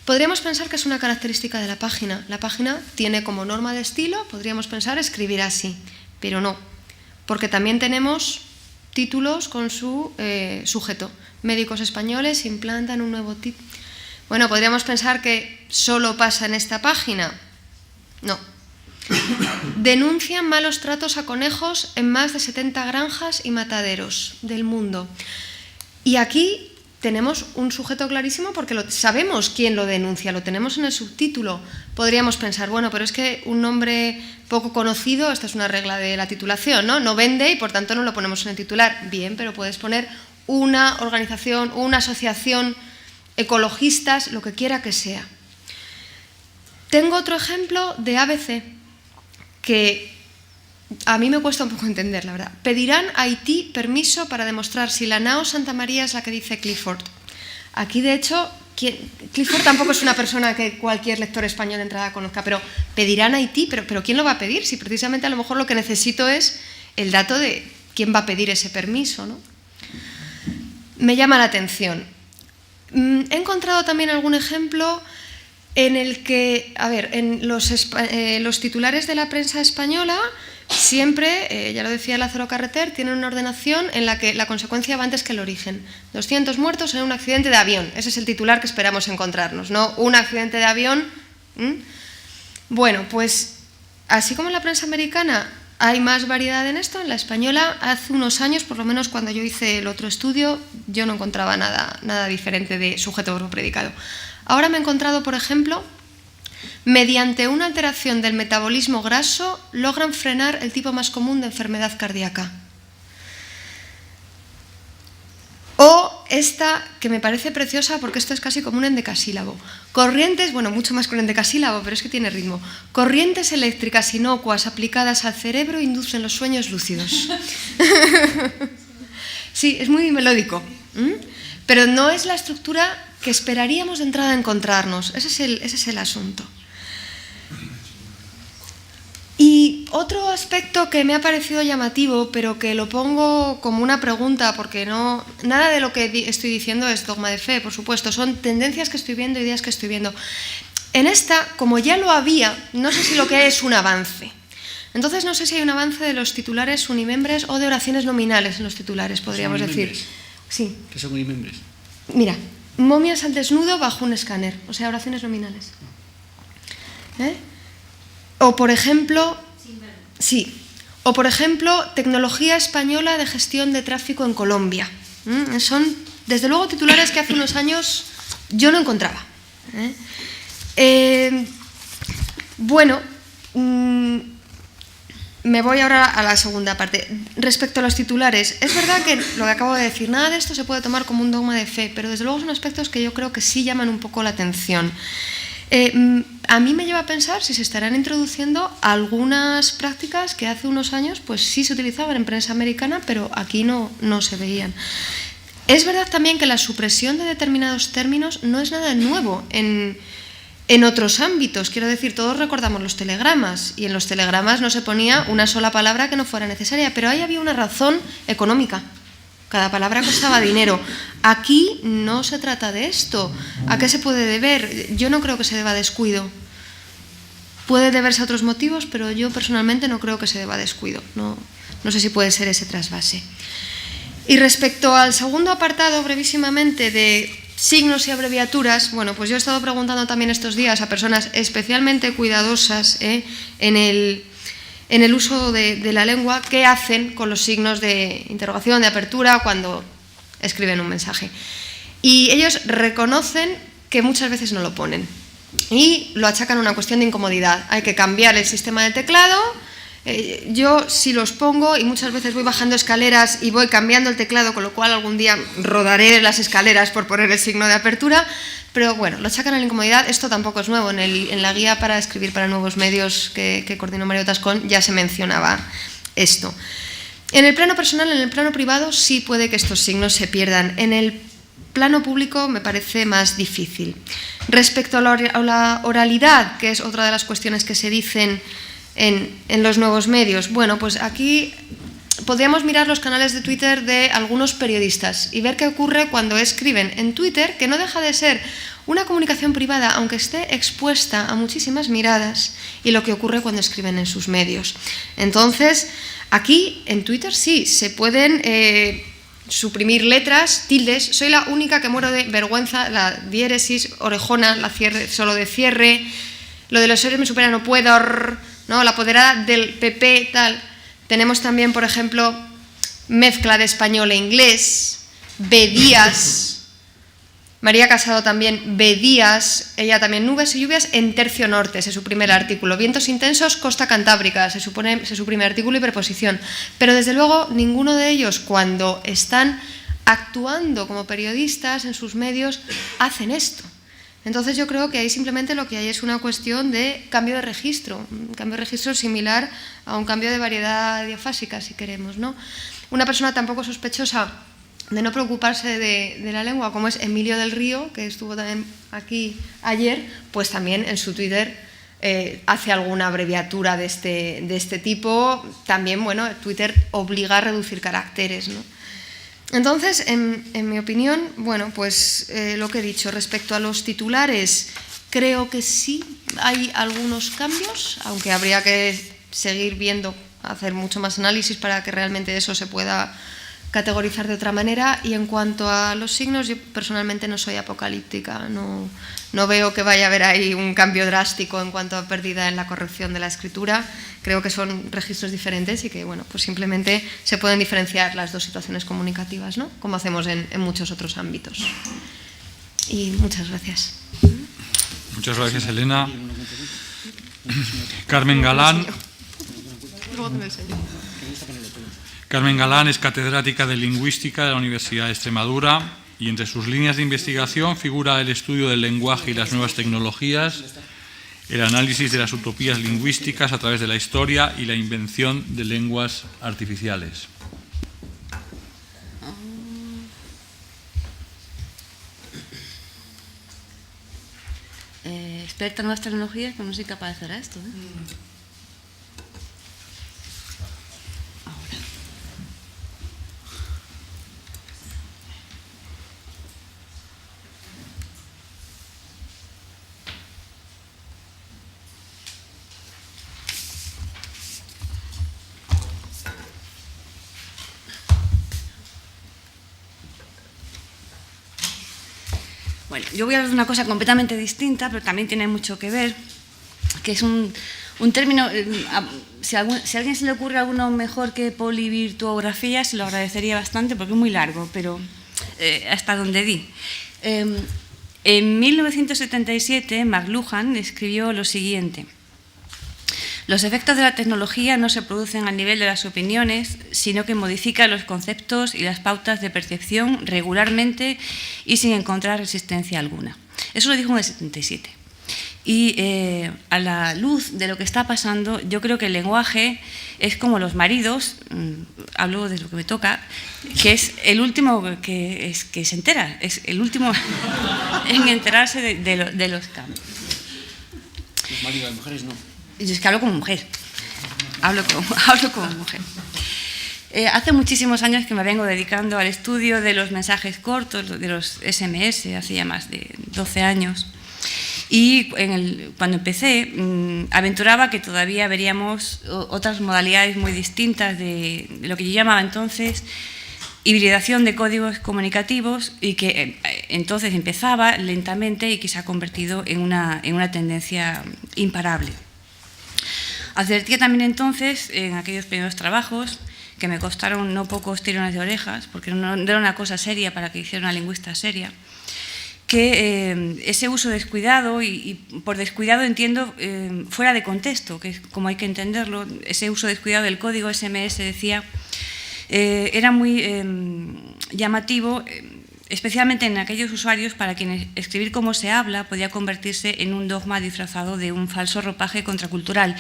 Podríamos pensar que es una característica de la página. La página tiene como norma de estilo, podríamos pensar escribir así, pero no, porque también tenemos títulos con su sujeto. Médicos españoles implantan un nuevo título. Bueno, podríamos pensar que solo pasa en esta página. No. Denuncian malos tratos a conejos en más de 70 granjas y mataderos del mundo. Y aquí tenemos un sujeto clarísimo porque sabemos quién lo denuncia, lo tenemos en el subtítulo. Podríamos pensar, bueno, pero es que un nombre poco conocido, esta es una regla de la titulación, no vende y por tanto no lo ponemos en el titular. Bien, pero puedes poner una organización, una asociación, ecologistas, lo que quiera que sea. Tengo otro ejemplo de ABC que a mí me cuesta un poco entender, la verdad. Pedirán a Haití permiso para demostrar si la nao Santa María es la que dice Clifford. Aquí, de hecho, Clifford tampoco es una persona que cualquier lector español de entrada conozca, pero pedirán a Haití, pero ¿quién lo va a pedir? Si precisamente a lo mejor lo que necesito es el dato de quién va a pedir ese permiso, ¿no? Me llama la atención. He encontrado también algún ejemplo en el que, a ver, en los titulares de la prensa española siempre, ya lo decía Lázaro Carreter, tienen una ordenación en la que la consecuencia va antes que el origen. 200 muertos en un accidente de avión. Ese es el titular que esperamos encontrarnos, ¿no? Un accidente de avión. Bueno, pues así como en la prensa americana hay más variedad en esto, en la española hace unos años, por lo menos cuando yo hice el otro estudio, yo no encontraba nada diferente de sujeto verbo predicado. Ahora me he encontrado, por ejemplo, mediante una alteración del metabolismo graso logran frenar el tipo más común de enfermedad cardíaca. O esta, que me parece preciosa porque esto es casi como un endecasílabo. Corrientes, bueno, mucho más que un endecasílabo, pero es que tiene ritmo. Corrientes eléctricas inocuas aplicadas al cerebro inducen los sueños lúcidos. Sí, es muy melódico, pero no es la estructura que esperaríamos de entrada encontrarnos. Ese es el asunto. Y otro aspecto que me ha parecido llamativo, pero que lo pongo como una pregunta, porque nada de lo que estoy diciendo es dogma de fe, por supuesto, son tendencias que estoy viendo, ideas que estoy viendo. En esta, como ya lo había, no sé si lo que hay es un avance. Entonces no sé si hay un avance de los titulares unimembres o de oraciones nominales en los titulares, podríamos decir. Sí. ¿Qué son unimembres? Mira, momias al desnudo bajo un escáner, o sea, oraciones nominales. O por ejemplo, tecnología española de gestión de tráfico en Colombia. Son, desde luego, titulares que hace unos años yo no encontraba. Bueno, me voy ahora a la segunda parte. Respecto a los titulares, es verdad que lo que acabo de decir, nada de esto se puede tomar como un dogma de fe, pero desde luego son aspectos que yo creo que sí llaman un poco la atención. A mí me lleva a pensar si se estarán introduciendo algunas prácticas que hace unos años pues sí se utilizaban en prensa americana, pero aquí no se veían. Es verdad también que la supresión de determinados términos no es nada nuevo en otros ámbitos. Quiero decir, todos recordamos los telegramas, y en los telegramas no se ponía una sola palabra que no fuera necesaria, pero ahí había una razón económica. Cada palabra costaba dinero. Aquí no se trata de esto. ¿A qué se puede deber? Yo no creo que se deba a descuido. Puede deberse a otros motivos, pero yo personalmente no creo que se deba a descuido. No sé si puede ser ese trasvase. Y respecto al segundo apartado, brevísimamente, de signos y abreviaturas, bueno, pues yo he estado preguntando también estos días a personas especialmente cuidadosas en el uso de la lengua, qué hacen con los signos de interrogación, de apertura, cuando escriben un mensaje. Y ellos reconocen que muchas veces no lo ponen y lo achacan a una cuestión de incomodidad. Hay que cambiar el sistema de teclado. Yo sí los pongo y muchas veces voy bajando escaleras y voy cambiando el teclado, con lo cual algún día rodaré las escaleras por poner el signo de apertura. Pero bueno, lo achacan a la incomodidad. Esto tampoco es nuevo. En la guía para escribir para nuevos medios que coordinó Mario Tascón ya se mencionaba esto. En el plano personal, en el plano privado, sí puede que estos signos se pierdan. En el plano público me parece más difícil. Respecto a la oralidad, que es otra de las cuestiones que se dicen en los nuevos medios, bueno, pues aquí podríamos mirar los canales de Twitter de algunos periodistas y ver qué ocurre cuando escriben en Twitter, que no deja de ser una comunicación privada, aunque esté expuesta a muchísimas miradas, y lo que ocurre cuando escriben en sus medios. Entonces, aquí en Twitter sí, se pueden suprimir letras, tildes. Soy la única que muero de vergüenza, la diéresis orejona, la cierre, solo de cierre, lo de los seres me supera, no puedo, ¿no? La apoderada del PP, tal. Tenemos también, por ejemplo, mezcla de español e inglés, Bedías, María Casado también, Bedías, ella también, nubes y lluvias en tercio norte, se suprime el artículo, vientos intensos, costa cantábrica, se suprime artículo y preposición. Pero desde luego ninguno de ellos, cuando están actuando como periodistas en sus medios, hacen esto. Entonces yo creo que ahí simplemente lo que hay es una cuestión de cambio de registro, un cambio de registro similar a un cambio de variedad diafásica, si queremos, ¿no? Una persona tan poco sospechosa de no preocuparse de la lengua, como es Emilio del Río, que estuvo también aquí ayer, pues también en su Twitter hace alguna abreviatura de este tipo. También, bueno, Twitter obliga a reducir caracteres, ¿no? Entonces, en mi opinión, bueno, pues lo que he dicho, respecto a los titulares, creo que sí hay algunos cambios, aunque habría que seguir viendo, hacer mucho más análisis para que realmente eso se pueda categorizar de otra manera. Y en cuanto a los signos, yo personalmente no soy apocalíptica, no veo que vaya a haber ahí un cambio drástico en cuanto a pérdida en la corrección de la escritura. Creo que son registros diferentes y que, bueno, pues simplemente se pueden diferenciar las dos situaciones comunicativas, ¿no? Como hacemos en muchos otros ámbitos. Y muchas gracias. Muchas gracias, Elena. Carmen Galán. Carmen Galán es catedrática de Lingüística de la Universidad de Extremadura y entre sus líneas de investigación figura el estudio del lenguaje y las nuevas tecnologías, el análisis de las utopías lingüísticas a través de la historia y la invención de lenguas artificiales. Experta en nuevas tecnologías, que no soy capaz de hacer esto, ¿eh? Bueno, yo voy a hablar de una cosa completamente distinta, pero también tiene mucho que ver, que es un término, si a alguien se le ocurre alguno mejor que polivirtuografía, se lo agradecería bastante porque es muy largo, pero hasta donde di. En 1977, McLuhan escribió lo siguiente: los efectos de la tecnología no se producen al nivel de las opiniones, sino que modifican los conceptos y las pautas de percepción regularmente y sin encontrar resistencia alguna. Eso lo dijo en el 77. Y a la luz de lo que está pasando, yo creo que el lenguaje es como los maridos, hablo de lo que me toca, que es el último que se entera, es el último en enterarse de los cambios. Los maridos, las mujeres no. Yo es que hablo como mujer, hablo como mujer. Hace muchísimos años que me vengo dedicando al estudio de los mensajes cortos, de los SMS, hace ya más de 12 años. Y cuando empecé, aventuraba que todavía veríamos otras modalidades muy distintas de lo que yo llamaba entonces hibridación de códigos comunicativos, y que entonces empezaba lentamente y que se ha convertido en una tendencia imparable. Advertía también entonces, en aquellos primeros trabajos, que me costaron no pocos tirones de orejas, porque no era una cosa seria para que hiciera una lingüista seria, que ese uso descuidado, y por descuidado entiendo fuera de contexto, que es como hay que entenderlo, ese uso descuidado del código SMS, decía, era muy llamativo, especialmente en aquellos usuarios para quienes escribir como se habla podía convertirse en un dogma disfrazado de un falso ropaje contracultural.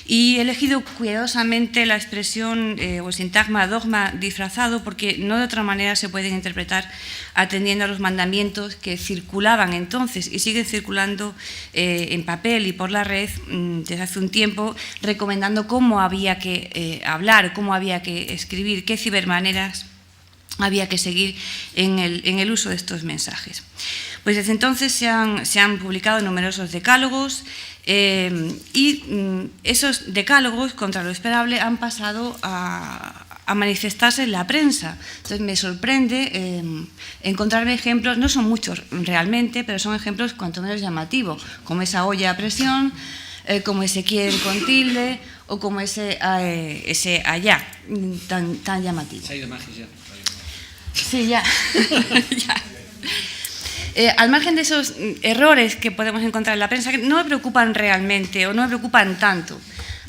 Y he elegido cuidadosamente la expresión o el sintagma dogma disfrazado porque no de otra manera se pueden interpretar atendiendo a los mandamientos que circulaban entonces y siguen circulando en papel y por la red desde hace un tiempo, recomendando cómo había que hablar, cómo había que escribir, qué cibermaneras había que seguir en el uso de estos mensajes. Pues desde entonces se han publicado numerosos decálogos y esos decálogos contra lo esperable han pasado a manifestarse en la prensa. Entonces me sorprende encontrarme ejemplos, no son muchos realmente, pero son ejemplos cuanto menos llamativos, como esa olla a presión, como ese quieren con tilde o como ese allá, tan llamativo. Se ha ido Magis ya. Sí, ya. Ya. Al margen de esos errores que podemos encontrar en la prensa, que no me preocupan realmente o no me preocupan tanto.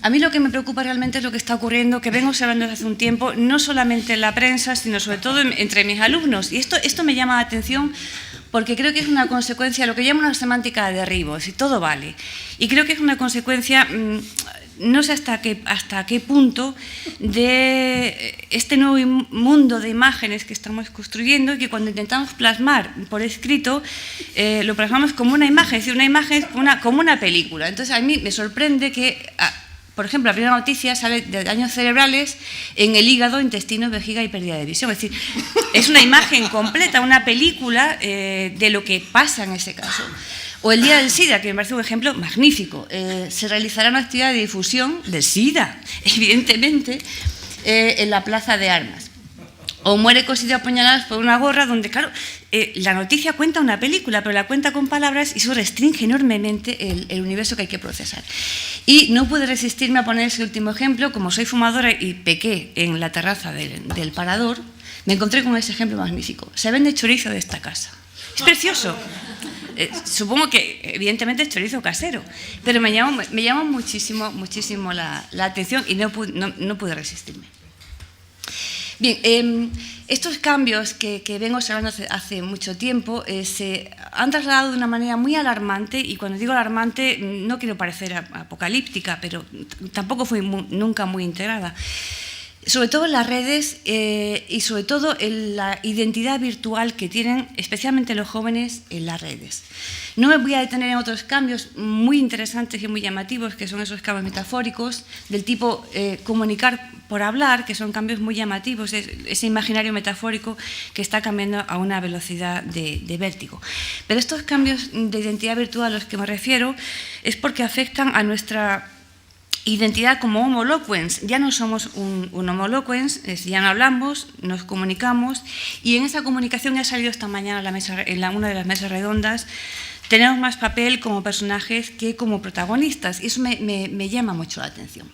A mí lo que me preocupa realmente es lo que está ocurriendo, que vengo observando desde hace un tiempo, no solamente en la prensa, sino sobre todo entre mis alumnos. Y esto me llama la atención porque creo que es una consecuencia de lo que llamo una semántica de derribos, y todo vale. Y creo que es una consecuencia, no sé hasta qué punto, de este nuevo mundo de imágenes que estamos construyendo y que cuando intentamos plasmar por escrito, lo plasmamos como una imagen, es decir, una imagen como una película. Entonces a mí me sorprende que por ejemplo, la primera noticia sale de daños cerebrales en el hígado, intestino, vejiga y pérdida de visión. Es decir, es una imagen completa, una película de lo que pasa en ese caso. O el Día del SIDA, que me parece un ejemplo magnífico. Se realizará una actividad de difusión del SIDA, evidentemente, en la Plaza de Armas. O muere cosido a puñaladas por una gorra, donde, claro, la noticia cuenta una película, pero la cuenta con palabras y eso restringe enormemente el universo que hay que procesar. Y no pude resistirme a poner ese último ejemplo. Como soy fumadora y pequé en la terraza del Parador, me encontré con ese ejemplo magnífico. Se vende chorizo de esta casa. Es precioso. Supongo que, evidentemente, es chorizo casero, pero me llamó muchísimo la atención y no pude resistirme. Bien, estos cambios que vengo observando hace mucho tiempo se han trasladado de una manera muy alarmante, y cuando digo alarmante no quiero parecer apocalíptica, pero tampoco fui nunca muy integrada. Sobre todo en las redes y sobre todo en la identidad virtual que tienen especialmente los jóvenes en las redes. No me voy a detener en otros cambios muy interesantes y muy llamativos, que son esos cambios metafóricos del tipo comunicar por hablar, que son cambios muy llamativos, ese imaginario metafórico que está cambiando a una velocidad de vértigo. Pero estos cambios de identidad virtual a los que me refiero es porque afectan a nuestra identidad como homo loquens. Ya no somos un homo loquens, ya no hablamos, nos comunicamos, y en esa comunicación, ya ha salido esta mañana en una de las mesas redondas, tenemos más papel como personajes que como protagonistas, y eso me llama mucho la atención.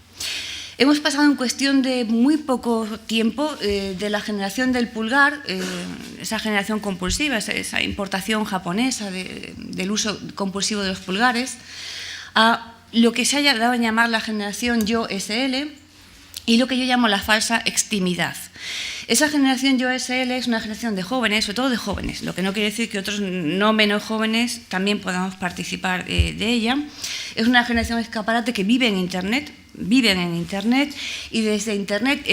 Hemos pasado en cuestión de muy poco tiempo de la generación del pulgar, esa generación compulsiva, esa importación japonesa del uso compulsivo de los pulgares, a lo que se haya dado a llamar la generación yo-SL y lo que yo llamo la falsa extimidad. Esa generación yo-SL es una generación de jóvenes, sobre todo de jóvenes, lo que no quiere decir que otros no menos jóvenes también podamos participar de ella. Es una generación escaparate que viven en Internet y desde Internet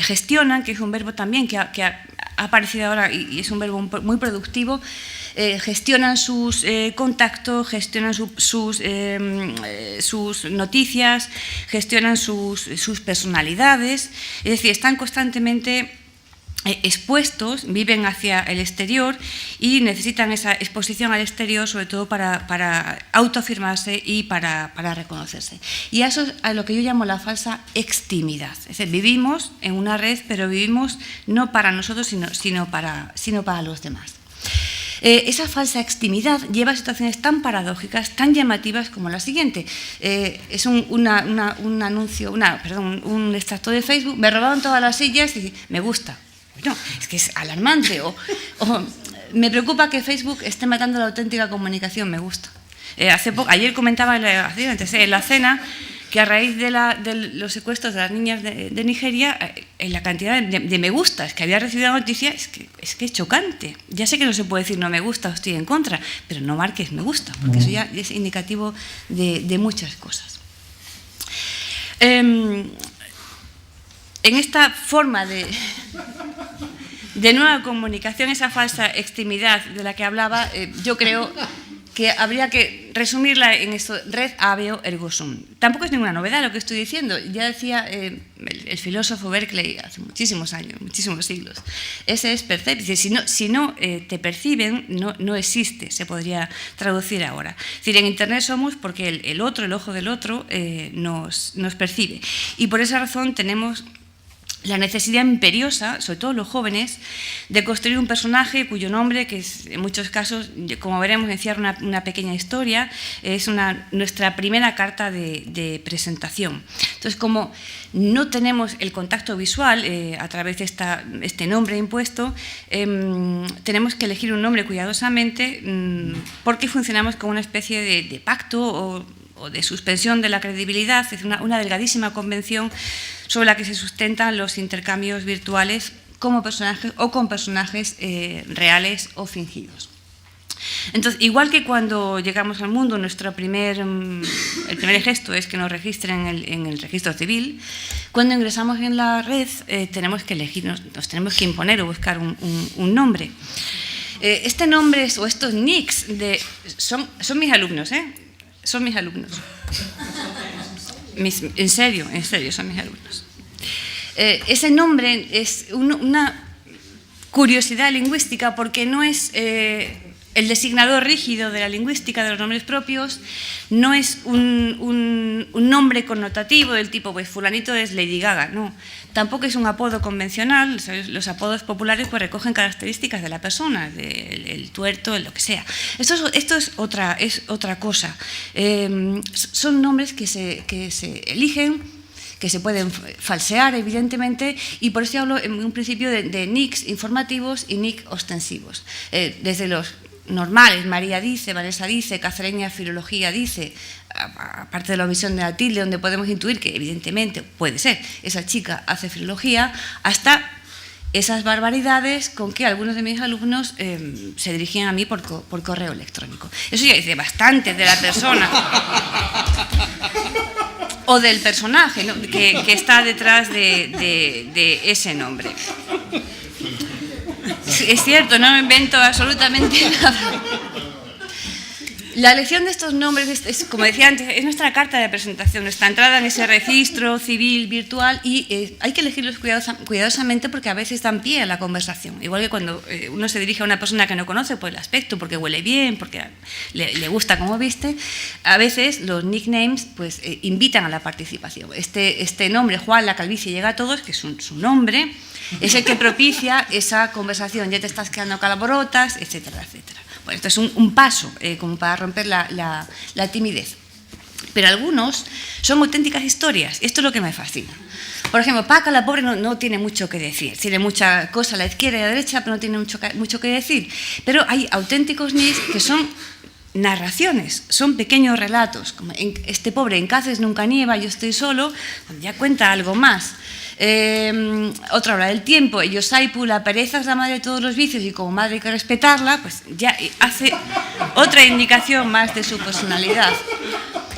gestionan, que es un verbo también que ha aparecido ahora y es un verbo muy productivo, gestionan sus contactos, gestionan sus noticias, gestionan sus personalidades, es decir, están constantemente expuestos, viven hacia el exterior y necesitan esa exposición al exterior, sobre todo para autoafirmarse y para reconocerse. Y a eso es a lo que yo llamo la falsa extimidad. Es decir, vivimos en una red, pero vivimos no para nosotros, sino para los demás. Esa falsa extimidad lleva a situaciones tan paradójicas, tan llamativas como la siguiente. Es un extracto de Facebook: me robaron todas las sillas y me gusta. Bueno, es que es alarmante. O me preocupa que Facebook esté matando la auténtica comunicación, me gusta. Ayer comentaba en la cena que a raíz de los secuestros de las niñas de Nigeria, la cantidad de me gustas que había recibido la noticia es que es chocante. Ya sé que no se puede decir no me gusta o estoy en contra, pero no marques me gusta, porque eso ya es indicativo de muchas cosas. En esta forma de nueva comunicación, esa falsa extimidad de la que hablaba, yo creo que habría que resumirla en esto: red habeo ergo sum. Tampoco es ninguna novedad lo que estoy diciendo. Ya decía el filósofo Berkeley hace muchísimos años, muchísimos siglos, ese es percepción. Si no te perciben, no existe, se podría traducir ahora. Es decir, en Internet somos porque el otro, el ojo del otro, nos percibe. Y por esa razón tenemos la necesidad imperiosa, sobre todo los jóvenes, de construir un personaje cuyo nombre, que es, en muchos casos, como veremos, encierra una pequeña historia, es nuestra primera carta de presentación. Entonces, como no tenemos el contacto visual a través de este nombre impuesto, tenemos que elegir un nombre cuidadosamente porque funcionamos como una especie de pacto o de suspensión de la credibilidad, es una delgadísima convención sobre la que se sustentan los intercambios virtuales como personajes o con personajes reales o fingidos. Entonces, igual que cuando llegamos al mundo, el primer gesto es que nos registren en el registro civil, cuando ingresamos en la red tenemos que elegir, nos tenemos que imponer o buscar un nombre. Este nombre o estos nicks son mis alumnos, son mis alumnos. En serio, son mis alumnos. Ese nombre es una curiosidad lingüística porque no es el designador rígido de la lingüística de los nombres propios, no es un nombre connotativo del tipo, pues fulanito es Lady Gaga, no. Tampoco es un apodo convencional, los apodos populares pues recogen características de la persona, el tuerto, lo que sea. Esto es otra cosa. Son nombres que se eligen, que se pueden falsear, evidentemente, y por eso hablo en un principio de nicks informativos y nicks ostensivos. Desde los normales, María dice, Vanessa dice, Cacereña Filología dice, aparte de la omisión de la tilde, donde podemos intuir que evidentemente puede ser, esa chica hace filología, hasta esas barbaridades con que algunos de mis alumnos se dirigían a mí por correo electrónico. Eso ya dice bastante de la persona o del personaje, ¿no?, que está detrás de ese nombre. Es cierto, no me invento absolutamente nada. La elección de estos nombres, como decía antes, es nuestra carta de presentación, nuestra entrada en ese registro civil virtual, y hay que elegirlos cuidadosamente porque a veces dan pie a la conversación. Igual que cuando uno se dirige a una persona que no conoce por el aspecto, porque huele bien, porque le gusta cómo viste, a veces los nicknames pues, invitan a la participación. Este nombre, Juan la calvicie llega a todos, que es su nombre, es el que propicia esa conversación. Ya te estás quedando calaborotas, etcétera, etcétera. Bueno, esto es un paso como para romper la timidez. Pero algunos son auténticas historias. Esto es lo que me fascina. Por ejemplo, Paca, la pobre, no tiene mucho que decir. Tiene mucha cosa a la izquierda y a la derecha, pero no tiene mucho que decir. Pero hay auténticos nicks que son narraciones, son pequeños relatos. Como este pobre, en Cáceres nunca nieva, yo estoy solo, ya cuenta algo más. Otra hora del tiempo, Yosaipu, la pereza es la madre de todos los vicios y como madre hay que respetarla, pues ya hace otra indicación más de su personalidad.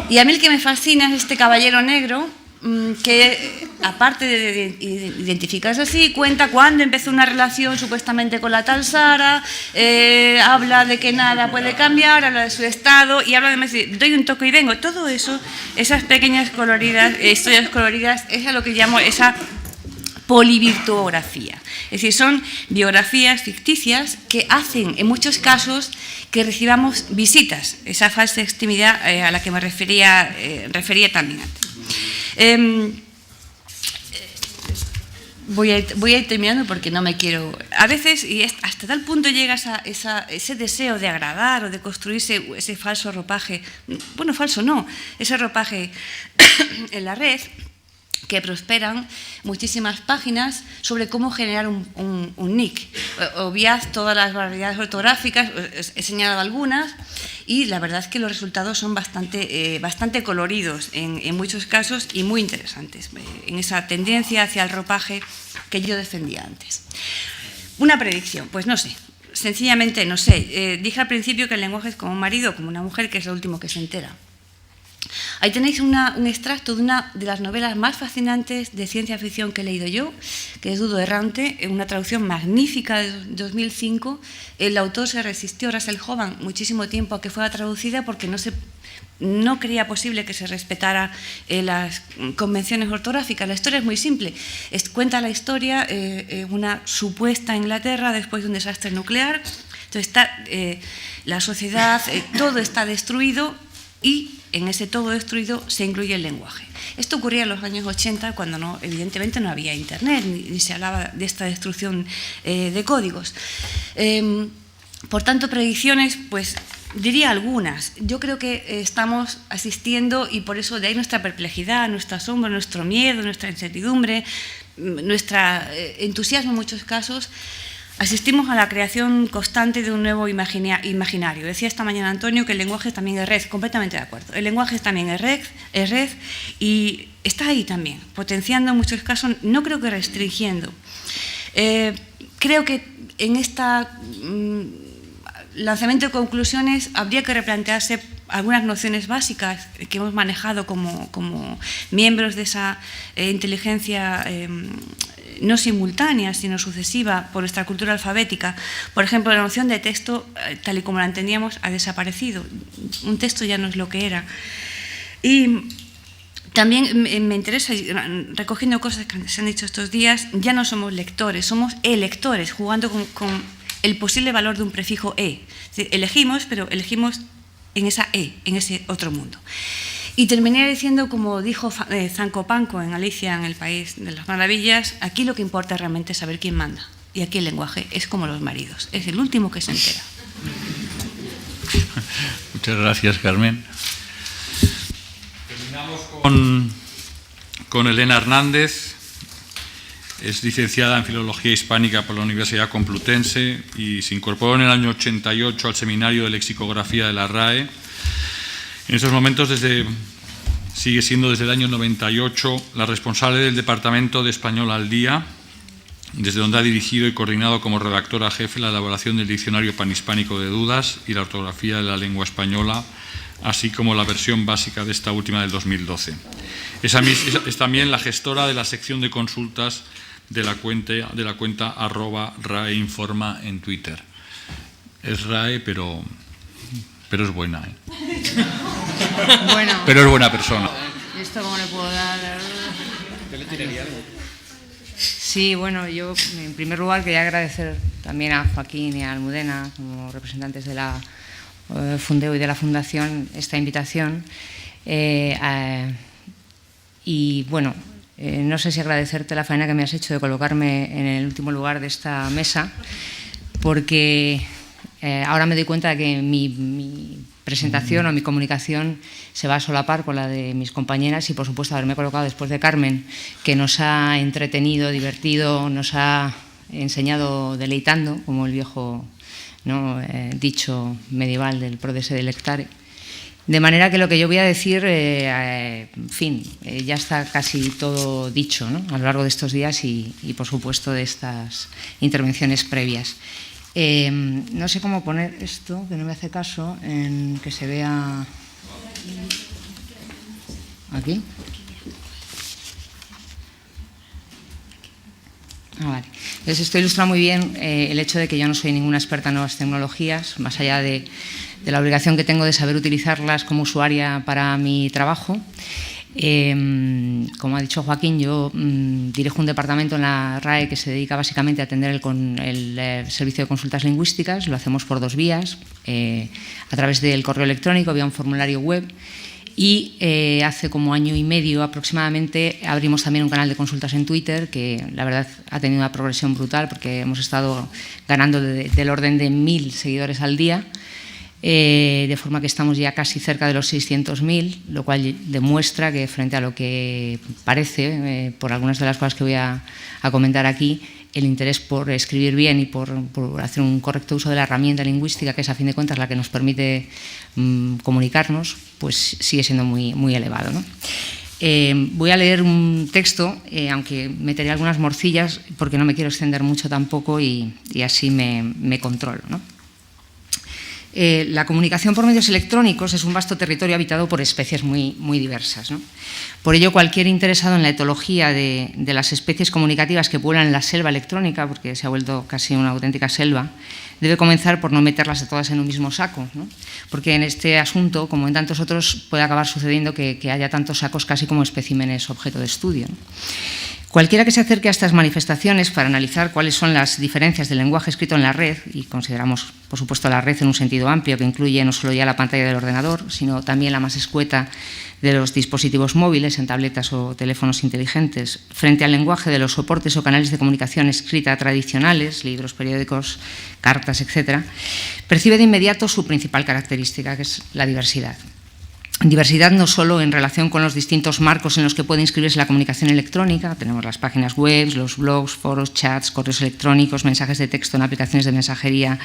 Y a mí el que me fascina es este caballero negro, que aparte de identificarse así, cuenta cuándo empezó una relación supuestamente con la tal Sara, habla de que nada puede cambiar, habla de su estado y habla de doy un toque y vengo. Todo eso, esas pequeñas historias coloridas, es a lo que llamo esa polivirtuografía. Es decir, son biografías ficticias que hacen, en muchos casos, que recibamos visitas, esa falsa extimidad a la que me refería también antes. Voy a ir terminando porque no me quiero... A veces, y hasta tal punto llega ese deseo de agradar o de construirse ese falso ropaje, bueno, falso no, ese ropaje en la red, que prosperan muchísimas páginas sobre cómo generar un nick. Obviad todas las barbaridades ortográficas, he señalado algunas, y la verdad es que los resultados son bastante coloridos en muchos casos y muy interesantes, en esa tendencia hacia el ropaje que yo defendía antes. Una predicción, pues no sé, sencillamente no sé. Dije al principio que el lenguaje es como un marido, como una mujer, que es lo último que se entera. Ahí tenéis un extracto de una de las novelas más fascinantes de ciencia ficción que he leído yo, que es Dudo Errante, una traducción magnífica de 2005. El autor se resistió, Russell Hoban, muchísimo tiempo a que fuera traducida porque no creía posible que se respetara las convenciones ortográficas. La historia es muy simple. Cuenta la historia una supuesta Inglaterra después de un desastre nuclear. Entonces la sociedad, todo está destruido y en ese todo destruido se incluye el lenguaje. Esto ocurría en los años 80 cuando evidentemente no había internet ni se hablaba de esta destrucción de códigos. Por tanto, predicciones, pues diría algunas. Yo creo que estamos asistiendo, y por eso de ahí nuestra perplejidad, nuestro asombro, nuestro miedo, nuestra incertidumbre, nuestro entusiasmo en muchos casos. Asistimos a la creación constante de un nuevo imaginario. Decía esta mañana Antonio que el lenguaje también es red, completamente de acuerdo. El lenguaje también es red y está ahí también, potenciando en muchos casos, no creo que restringiendo. Creo que en este lanzamiento de conclusiones habría que replantearse algunas nociones básicas que hemos manejado como miembros de esa inteligencia no simultánea, sino sucesiva por nuestra cultura alfabética. Por ejemplo, la noción de texto, tal y como la entendíamos, ha desaparecido. Un texto ya no es lo que era. Y También me interesa, recogiendo cosas que se han dicho estos días, ya no somos lectores, somos electores, jugando con el posible valor de un prefijo e. Es decir, elegimos, pero elegimos en esa e, en ese otro mundo. Y terminé diciendo, como dijo Zancopanco en Alicia en el País de las Maravillas, aquí lo que importa realmente es saber quién manda. Y aquí el lenguaje es como los maridos, es el último que se entera. Muchas gracias, Carmen. Terminamos con Elena Hernández. Es licenciada en Filología Hispánica por la Universidad Complutense y se incorporó en el año 88 al Seminario de Lexicografía de la RAE. En estos momentos sigue siendo desde el año 98 la responsable del Departamento de Español al Día, desde donde ha dirigido y coordinado como redactora jefe la elaboración del Diccionario Panhispánico de Dudas y la ortografía de la lengua española, así como la versión básica de esta última del 2012. Es también la gestora de la sección de consultas de la cuenta @RAEinforma en Twitter. Es RAE, pero es buena, ¿eh? Bueno, Pero es buena persona. ¿esto cómo le puedo dar? Sí, bueno, yo en primer lugar quería agradecer también a Joaquín y a Almudena, como representantes de la Fundeu y de la Fundación, esta invitación. Y bueno, no sé si agradecerte la faena que me has hecho de colocarme en el último lugar de esta mesa, porque ahora me doy cuenta de que mi presentación o mi comunicación se va a solapar con la de mis compañeras y, por supuesto, haberme colocado después de Carmen, que nos ha entretenido, divertido, nos ha enseñado deleitando, como el viejo dicho medieval del prodesse delectare. De manera que lo que yo voy a decir, en fin, ya está casi todo dicho, ¿no?, a lo largo de estos días y, por supuesto, de estas intervenciones previas. No sé cómo poner esto, que no me hace caso, en que se vea aquí. Vale. Entonces, esto ilustra muy bien el hecho de que yo no soy ninguna experta en nuevas tecnologías, más allá de la obligación que tengo de saber utilizarlas como usuaria para mi trabajo. Como ha dicho Joaquín, yo dirijo un departamento en la RAE que se dedica básicamente a atender el servicio de consultas lingüísticas. Lo hacemos por dos vías, a través del correo electrónico, vía un formulario web, y hace como año y medio aproximadamente abrimos también un canal de consultas en Twitter que la verdad ha tenido una progresión brutal porque hemos estado ganando del orden de 1000 seguidores al día. De forma que estamos ya casi cerca de los 600.000, lo cual demuestra que frente a lo que parece, por algunas de las cosas que voy a comentar aquí, el interés por escribir bien y por hacer un correcto uso de la herramienta lingüística, que es a fin de cuentas la que nos permite comunicarnos, pues sigue siendo muy, muy elevado, ¿no? Voy a leer un texto, aunque meteré algunas morcillas porque no me quiero extender mucho tampoco y así me controlo, ¿no? La comunicación por medios electrónicos es un vasto territorio habitado por especies muy, muy diversas, ¿no? Por ello, cualquier interesado en la etología de las especies comunicativas que pueblan la selva electrónica, porque se ha vuelto casi una auténtica selva, debe comenzar por no meterlas a todas en un mismo saco, ¿no? Porque en este asunto, como en tantos otros, puede acabar sucediendo que haya tantos sacos casi como especímenes objeto de estudio, ¿no? Cualquiera que se acerque a estas manifestaciones para analizar cuáles son las diferencias del lenguaje escrito en la red, y consideramos, por supuesto, la red en un sentido amplio que incluye no solo ya la pantalla del ordenador, sino también la más escueta de los dispositivos móviles en tabletas o teléfonos inteligentes, frente al lenguaje de los soportes o canales de comunicación escrita tradicionales, libros, periódicos, cartas, etc., percibe de inmediato su principal característica, que es la diversidad. Diversidad no solo en relación con los distintos marcos en los que puede inscribirse la comunicación electrónica, tenemos las páginas web, los blogs, foros, chats, correos electrónicos, mensajes de texto en aplicaciones de mensajería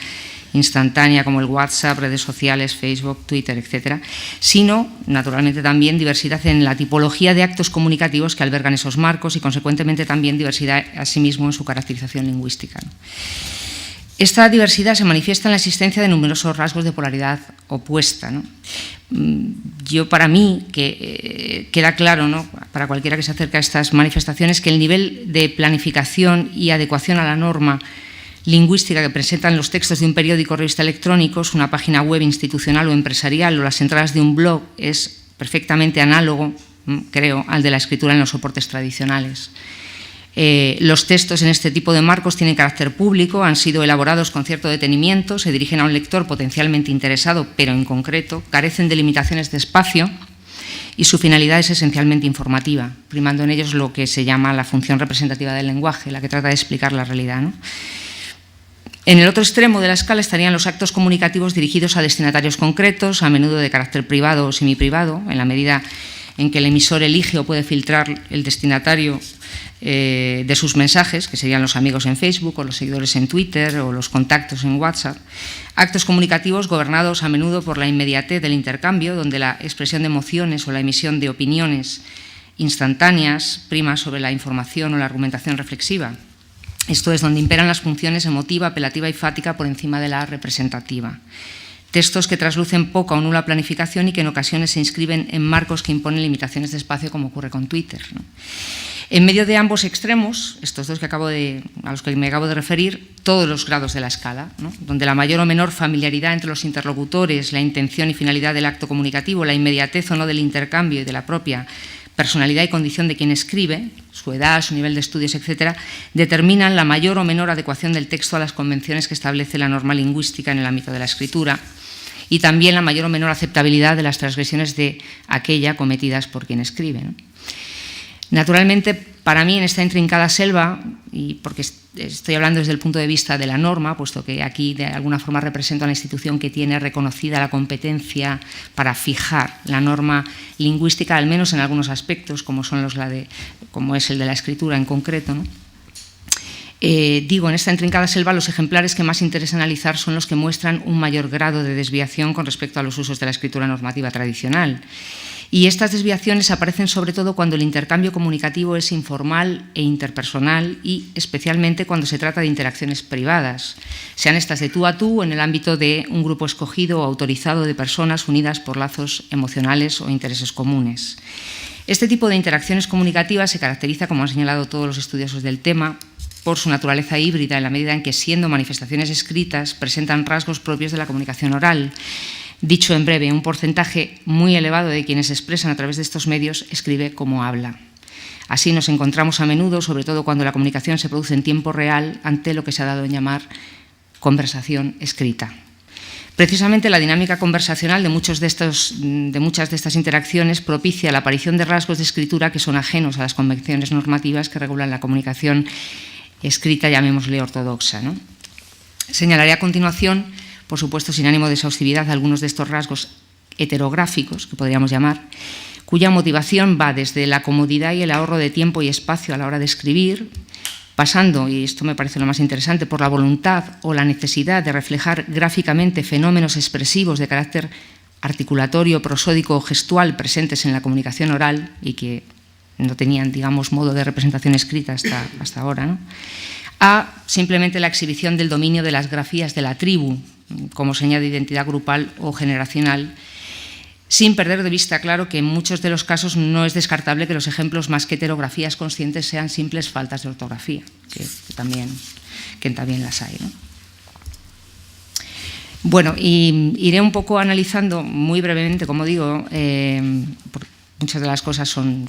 instantánea como el WhatsApp, redes sociales, Facebook, Twitter, etcétera, sino, naturalmente, también diversidad en la tipología de actos comunicativos que albergan esos marcos y, consecuentemente, también diversidad asimismo en su caracterización lingüística, ¿no? Esta diversidad se manifiesta en la existencia de numerosos rasgos de polaridad opuesta, ¿no? Para mí, que queda claro, ¿no?, para cualquiera que se acerque a estas manifestaciones, que el nivel de planificación y adecuación a la norma lingüística que presentan los textos de un periódico o revista electrónicos, una página web institucional o empresarial o las entradas de un blog es perfectamente análogo creo, al de la escritura en los soportes tradicionales. Los textos en este tipo de marcos tienen carácter público, han sido elaborados con cierto detenimiento, se dirigen a un lector potencialmente interesado, pero en concreto carecen de limitaciones de espacio y su finalidad es esencialmente informativa, primando en ellos lo que se llama la función representativa del lenguaje, la que trata de explicar la realidad, ¿no? En el otro extremo de la escala estarían los actos comunicativos dirigidos a destinatarios concretos, a menudo de carácter privado o semiprivado, en la medida en que el emisor elige o puede filtrar el destinatario de sus mensajes, que serían los amigos en Facebook o los seguidores en Twitter o los contactos en WhatsApp. Actos comunicativos gobernados a menudo por la inmediatez del intercambio, donde la expresión de emociones o la emisión de opiniones instantáneas prima sobre la información o la argumentación reflexiva. Esto es donde imperan las funciones emotiva, apelativa y fática por encima de la representativa. Textos que traslucen poca o nula planificación y que en ocasiones se inscriben en marcos que imponen limitaciones de espacio, como ocurre con Twitter, ¿no? En medio de ambos extremos, estos dos a los que me acabo de referir, todos los grados de la escala, ¿no? Donde la mayor o menor familiaridad entre los interlocutores, la intención y finalidad del acto comunicativo, la inmediatez o no del intercambio y de la propia personalidad y condición de quien escribe, su edad, su nivel de estudios, etcétera, determinan la mayor o menor adecuación del texto a las convenciones que establece la norma lingüística en el ámbito de la escritura y también la mayor o menor aceptabilidad de las transgresiones de aquella cometidas por quien escribe, ¿no? Naturalmente, para mí, en esta intrincada selva, y porque estoy hablando desde el punto de vista de la norma, puesto que aquí de alguna forma represento a la institución que tiene reconocida la competencia para fijar la norma lingüística, al menos en algunos aspectos, como es el de la escritura en concreto, ¿no? En esta intrincada selva los ejemplares que más interesa analizar son los que muestran un mayor grado de desviación con respecto a los usos de la escritura normativa tradicional. Y estas desviaciones aparecen sobre todo cuando el intercambio comunicativo es informal e interpersonal y especialmente cuando se trata de interacciones privadas, sean estas de tú a tú en el ámbito de un grupo escogido o autorizado de personas unidas por lazos emocionales o intereses comunes. Este tipo de interacciones comunicativas se caracteriza, como han señalado todos los estudiosos del tema, por su naturaleza híbrida en la medida en que, siendo manifestaciones escritas, presentan rasgos propios de la comunicación oral. Dicho en breve, un porcentaje muy elevado de quienes se expresan a través de estos medios escribe como habla. Así nos encontramos a menudo, sobre todo cuando la comunicación se produce en tiempo real, ante lo que se ha dado en llamar conversación escrita. Precisamente la dinámica conversacional de muchas de estas interacciones propicia la aparición de rasgos de escritura que son ajenos a las convenciones normativas que regulan la comunicación escrita, llamémosle ortodoxa, ¿no? Señalaré a continuación, por supuesto sin ánimo de exhaustividad, algunos de estos rasgos heterográficos, que podríamos llamar, cuya motivación va desde la comodidad y el ahorro de tiempo y espacio a la hora de escribir, pasando, y esto me parece lo más interesante, por la voluntad o la necesidad de reflejar gráficamente fenómenos expresivos de carácter articulatorio, prosódico o gestual presentes en la comunicación oral y que no tenían, digamos, modo de representación escrita hasta ahora, ¿no? A simplemente la exhibición del dominio de las grafías de la tribu como seña de identidad grupal o generacional, sin perder de vista, claro, que en muchos de los casos no es descartable que los ejemplos más que heterografías conscientes sean simples faltas de ortografía, que también las hay, ¿no? Bueno, y iré un poco analizando muy brevemente, como digo, porque muchas de las cosas son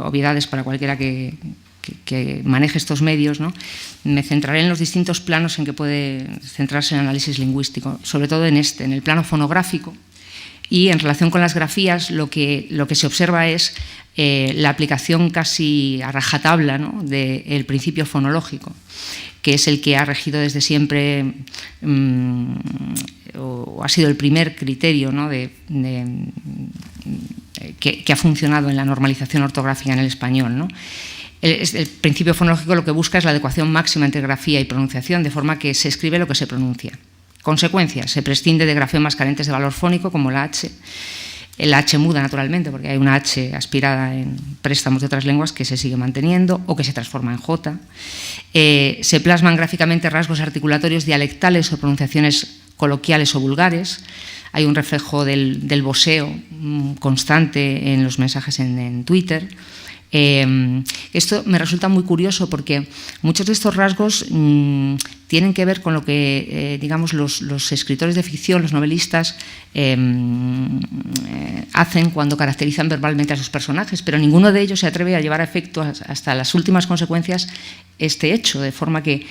obviedades para cualquiera que maneje estos medios, ¿no? Me centraré en los distintos planos en que puede centrarse el análisis lingüístico, sobre todo en el plano fonográfico, y en relación con las grafías lo que se observa es la aplicación casi a rajatabla, ¿no?, del principio fonológico, que es el que ha regido desde siempre o ha sido el primer criterio, ¿no?, que ha funcionado en la normalización ortográfica en el español, ¿no? El principio fonológico lo que busca es la adecuación máxima entre grafía y pronunciación, de forma que se escribe lo que se pronuncia. Consecuencia, se prescinde de grafemas carentes de valor fónico, como la H. La H muda, naturalmente, porque hay una H aspirada en préstamos de otras lenguas que se sigue manteniendo o que se transforma en J. Se plasman gráficamente rasgos articulatorios dialectales o pronunciaciones coloquiales o vulgares. Hay un reflejo del voseo constante en los mensajes en Twitter. Esto me resulta muy curioso porque muchos de estos rasgos tienen que ver con lo que, digamos, los escritores de ficción, los novelistas, hacen cuando caracterizan verbalmente a sus personajes, pero ninguno de ellos se atreve a llevar a efecto hasta las últimas consecuencias este hecho, de forma que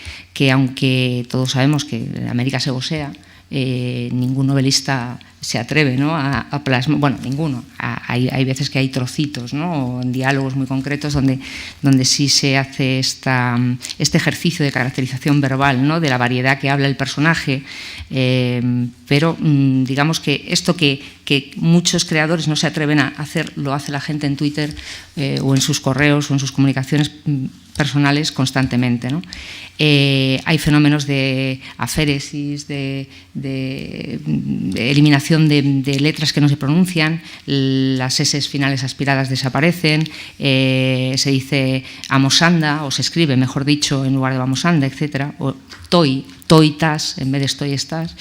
aunque todos sabemos que América se gosea, ningún novelista se atreve, ¿no?, a plasmar, bueno, ninguno, hay veces que hay trocitos, ¿no?, o en diálogos muy concretos donde sí se hace este ejercicio de caracterización verbal, ¿no?, de la variedad que habla el personaje, pero digamos que esto que muchos creadores no se atreven a hacer, lo hace la gente en Twitter o en sus correos o en sus comunicaciones personales constantemente, ¿no? Hay fenómenos de aféresis, de eliminación de letras que no se pronuncian, las S finales aspiradas desaparecen, se dice amosanda, o se escribe, mejor dicho, en lugar de vamosanda, etc. O toitas en vez de estoy, estás.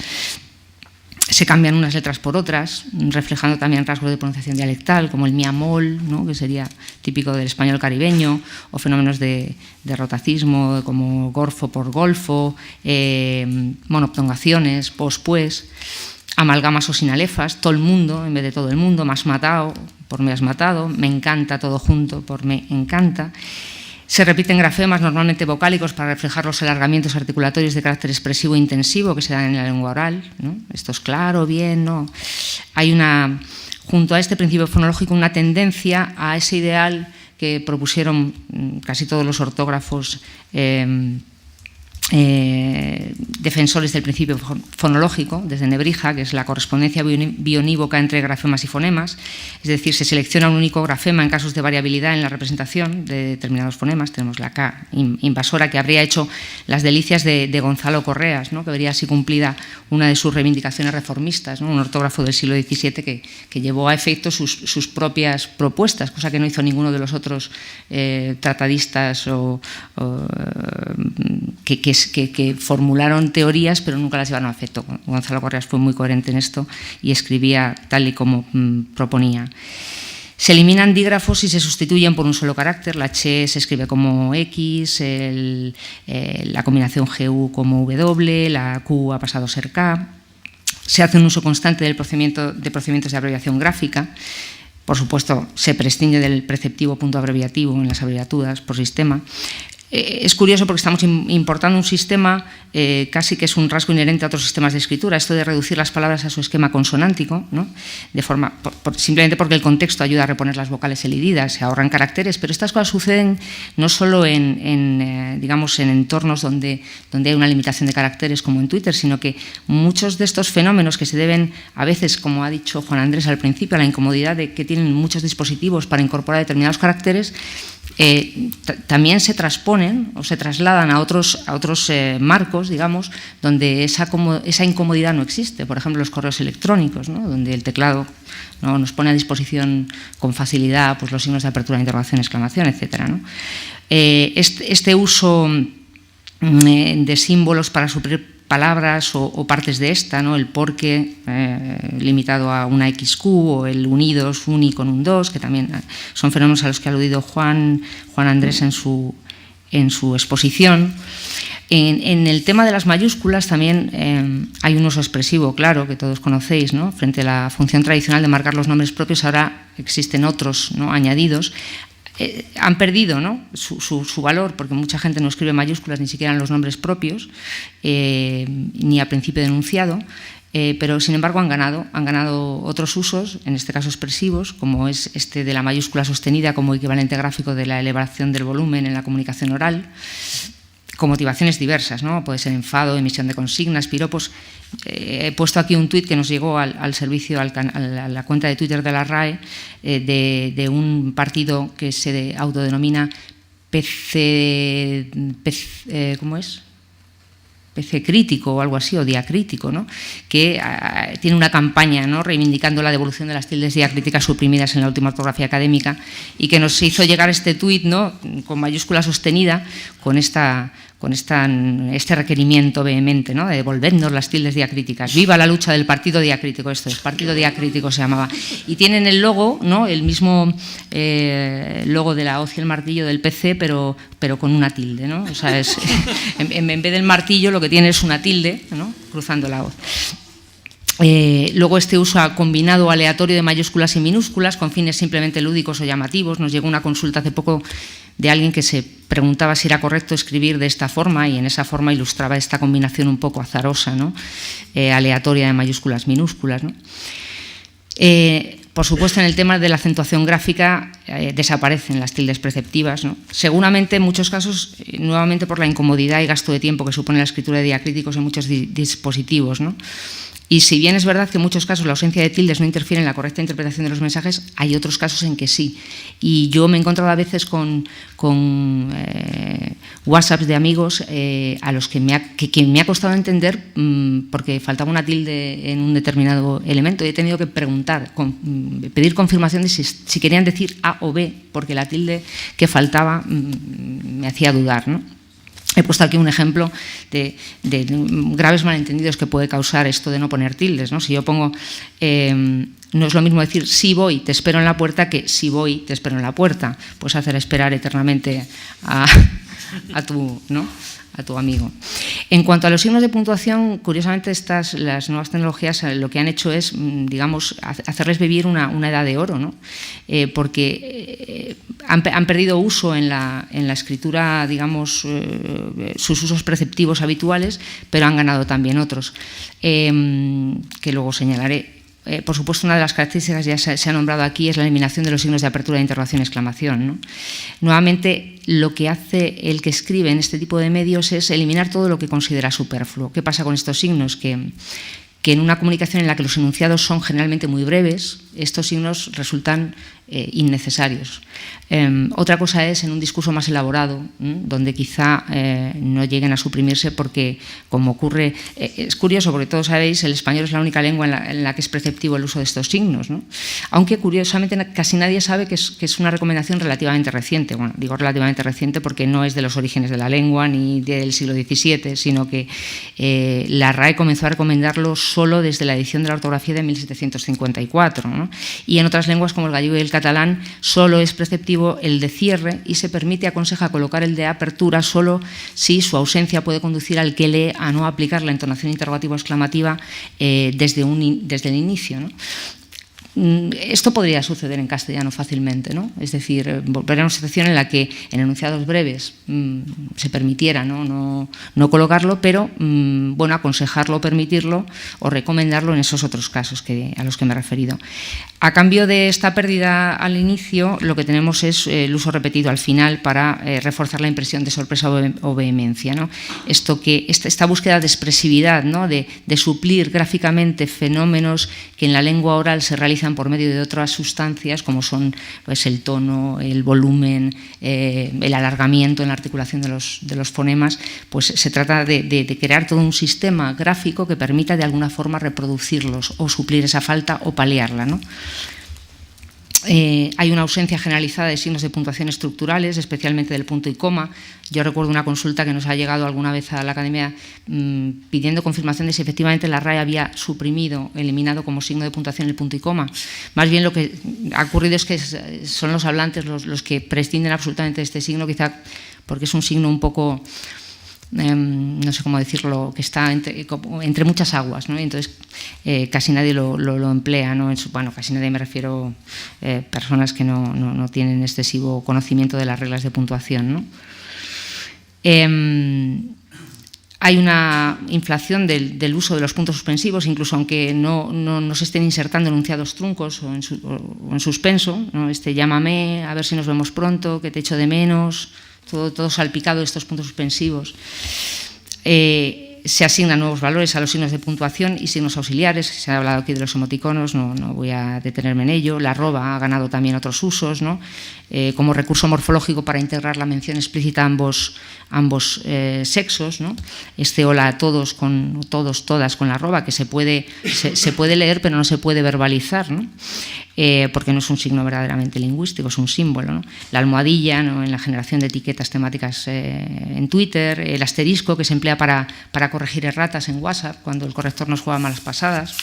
Se cambian unas letras por otras, reflejando también rasgos de pronunciación dialectal, como el miamol, ¿no?, que sería típico del español caribeño, o fenómenos de rotacismo, como gorfo por golfo, monoptongaciones, pues, amalgamas o sinalefas, todo el mundo en vez de todo el mundo, me has matado por me has matado, me encanta todo junto por me encanta. Se repiten grafemas normalmente vocálicos para reflejar los alargamientos articulatorios de carácter expresivo e intensivo que se dan en la lengua oral, ¿no? Esto es claro, bien, no. Hay junto a este principio fonológico, una tendencia a ese ideal que propusieron casi todos los ortógrafos defensores del principio fonológico, desde Nebrija, que es la correspondencia bionívoca entre grafemas y fonemas, es decir, se selecciona un único grafema en casos de variabilidad en la representación de determinados fonemas. Tenemos la K invasora, que habría hecho las delicias de Gonzalo Correas, ¿no?, que vería así cumplida una de sus reivindicaciones reformistas, ¿no?, un ortógrafo del siglo XVII que llevó a efecto sus propias propuestas, cosa que no hizo ninguno de los otros tratadistas que formularon teorías pero nunca las llevaron a efecto. Gonzalo Correas fue muy coherente en esto y escribía tal y como proponía. Se eliminan dígrafos y se sustituyen por un solo carácter. La H se escribe como X, la combinación GU como W, la Q ha pasado a ser K. Se hace un uso constante de procedimientos de abreviación gráfica. Por supuesto, se prescinde del preceptivo punto abreviativo en las abreviaturas por sistema. Es curioso porque estamos importando un sistema casi que es un rasgo inherente a otros sistemas de escritura, esto de reducir las palabras a su esquema consonántico, ¿no?, de forma, simplemente porque el contexto ayuda a reponer las vocales elididas, se ahorran caracteres, pero estas cosas suceden no solo digamos, en entornos donde hay una limitación de caracteres como en Twitter, sino que muchos de estos fenómenos que se deben a veces, como ha dicho Juan Andrés al principio, a la incomodidad de que tienen muchos dispositivos para incorporar determinados caracteres, también se transponen o se trasladan a otros marcos, digamos, donde esa incomodidad no existe. Por ejemplo, los correos electrónicos, ¿no?, donde el teclado, ¿no?, nos pone a disposición con facilidad pues, los signos de apertura, interrogación, exclamación, etc., ¿no? Este uso de símbolos para suplir palabras o partes de esta, ¿no?, el porque limitado a una XQ, o el unidos, uni con un 2, que también son fenómenos a los que ha aludido Juan Andrés en su exposición. En el tema de las mayúsculas también hay un uso expresivo, claro, que todos conocéis, ¿no? Frente a la función tradicional de marcar los nombres propios, ahora existen otros, ¿no?, añadidos. Han perdido, ¿no?, su valor, porque mucha gente no escribe mayúsculas ni siquiera en los nombres propios, ni al principio de enunciado, pero sin embargo han ganado otros usos, en este caso expresivos, como es este de la mayúscula sostenida como equivalente gráfico de la elevación del volumen en la comunicación oral, con motivaciones diversas, ¿no? Puede ser enfado, emisión de consignas, piropos. He puesto aquí un tuit que nos llegó al servicio, a la cuenta de Twitter de la RAE, de un partido que se autodenomina ¿cómo es? PC crítico o algo así, o diacrítico, ¿no? Que tiene una campaña, ¿no?, reivindicando la devolución de las tildes diacríticas suprimidas en la última ortografía académica, y que nos hizo llegar este tuit, ¿no?, con mayúscula sostenida, con este requerimiento vehemente, ¿no?, de devolvernos las tildes diacríticas. Viva la lucha del partido diacrítico, esto es, partido diacrítico se llamaba. Y tienen el logo, ¿no?, el mismo logo de la hoz y el martillo del PC, pero con una tilde, ¿no? O sea, en vez del martillo lo que tiene es una tilde, ¿no?, cruzando la hoz. Luego este uso combinado aleatorio de mayúsculas y minúsculas con fines simplemente lúdicos o llamativos. Nos llegó una consulta hace poco de alguien que se preguntaba si era correcto escribir de esta forma, y en esa forma ilustraba esta combinación un poco azarosa, ¿no?, aleatoria de mayúsculas minúsculas, ¿no? Por supuesto, en el tema de la acentuación gráfica desaparecen las tildes preceptivas, ¿no? Seguramente en muchos casos, nuevamente por la incomodidad y gasto de tiempo que supone la escritura de diacríticos en muchos dispositivos, ¿no? Y si bien es verdad que en muchos casos la ausencia de tildes no interfiere en la correcta interpretación de los mensajes, hay otros casos en que sí. Y yo me he encontrado a veces con WhatsApps de amigos a los que me ha costado entender porque faltaba una tilde en un determinado elemento, y he tenido que preguntar, pedir confirmación de si querían decir A o B, porque la tilde que faltaba me hacía dudar, ¿no? He puesto aquí un ejemplo de graves malentendidos que puede causar esto de no poner tildes, ¿no? Si yo pongo, no es lo mismo decir sí voy, te espero en la puerta, que sí voy, te espero en la puerta. Pues hacer esperar eternamente a tu amigo. En cuanto a los signos de puntuación, curiosamente las nuevas tecnologías lo que han hecho es, digamos, hacerles vivir una edad de oro, ¿no? Porque han perdido uso en la escritura, digamos, sus usos preceptivos habituales, pero han ganado también otros, que luego señalaré. Por supuesto, una de las características, ya se ha nombrado aquí, es la eliminación de los signos de apertura, de interrogación y exclamación, ¿no? Nuevamente, lo que hace el que escribe en este tipo de medios es eliminar todo lo que considera superfluo. ¿Qué pasa con estos signos? Que en una comunicación en la que los enunciados son generalmente muy breves, estos signos resultan innecesarios. Otra cosa es en un discurso más elaborado, donde quizá no lleguen a suprimirse, porque, como ocurre, es curioso porque todos sabéis, el español es la única lengua en la que es preceptivo el uso de estos signos, ¿no? Aunque curiosamente casi nadie sabe que es una recomendación relativamente reciente. Bueno, digo relativamente reciente porque no es de los orígenes de la lengua ni del siglo XVII, sino que la RAE comenzó a recomendarlo solo desde la edición de la ortografía de 1754, ¿no? Y en otras lenguas como el gallego y el catalán solo es preceptivo el de cierre, y se permite, aconseja, colocar el de apertura solo si su ausencia puede conducir al que lee a no aplicar la entonación interrogativa o exclamativa desde el inicio, ¿no? Esto podría suceder en castellano fácilmente, ¿no? Es decir, volver a una situación en la que en enunciados breves se permitiera no colocarlo, pero bueno, aconsejarlo, permitirlo o recomendarlo en esos otros casos a los que me he referido. A cambio de esta pérdida al inicio, lo que tenemos es el uso repetido al final para reforzar la impresión de sorpresa o vehemencia, ¿no? Esta búsqueda de expresividad, ¿no? de suplir gráficamente fenómenos que en la lengua oral se realizan por medio de otras sustancias, como son, pues, el tono, el volumen, el alargamiento en la articulación de los fonemas. Pues se trata de crear todo un sistema gráfico que permita de alguna forma reproducirlos o suplir esa falta o paliarla, ¿no? Hay una ausencia generalizada de signos de puntuación estructurales, especialmente del punto y coma. Yo recuerdo una consulta que nos ha llegado alguna vez a la Academia pidiendo confirmación de si efectivamente la RAE había eliminado como signo de puntuación el punto y coma. Más bien lo que ha ocurrido es que son los hablantes los que prescinden absolutamente de este signo, quizá porque es un signo un poco, no sé cómo decirlo, que está entre muchas aguas, ¿no? Y entonces casi nadie lo emplea, ¿no? Bueno, casi nadie, me refiero a personas que no tienen excesivo conocimiento de las reglas de puntuación, ¿no? Hay una inflación del uso de los puntos suspensivos, incluso aunque no se estén insertando enunciados truncos o en suspenso, ¿no? Llámame, a ver si nos vemos pronto, que te echo de menos. Todo salpicado de estos puntos suspensivos. Se asignan nuevos valores a los signos de puntuación y signos auxiliares. Se ha hablado aquí de los emoticonos, no voy a detenerme en ello. La arroba ha ganado también otros usos, ¿no? Como recurso morfológico para integrar la mención explícita a ambos sexos, ¿no? Este hola a todos, todas con la arroba, que se puede leer pero no se puede verbalizar, ¿no? Porque no es un signo verdaderamente lingüístico, es un símbolo, ¿no? La almohadilla, ¿no? En la generación de etiquetas temáticas en Twitter, el asterisco que se emplea para corregir erratas en WhatsApp cuando el corrector nos juega malas pasadas,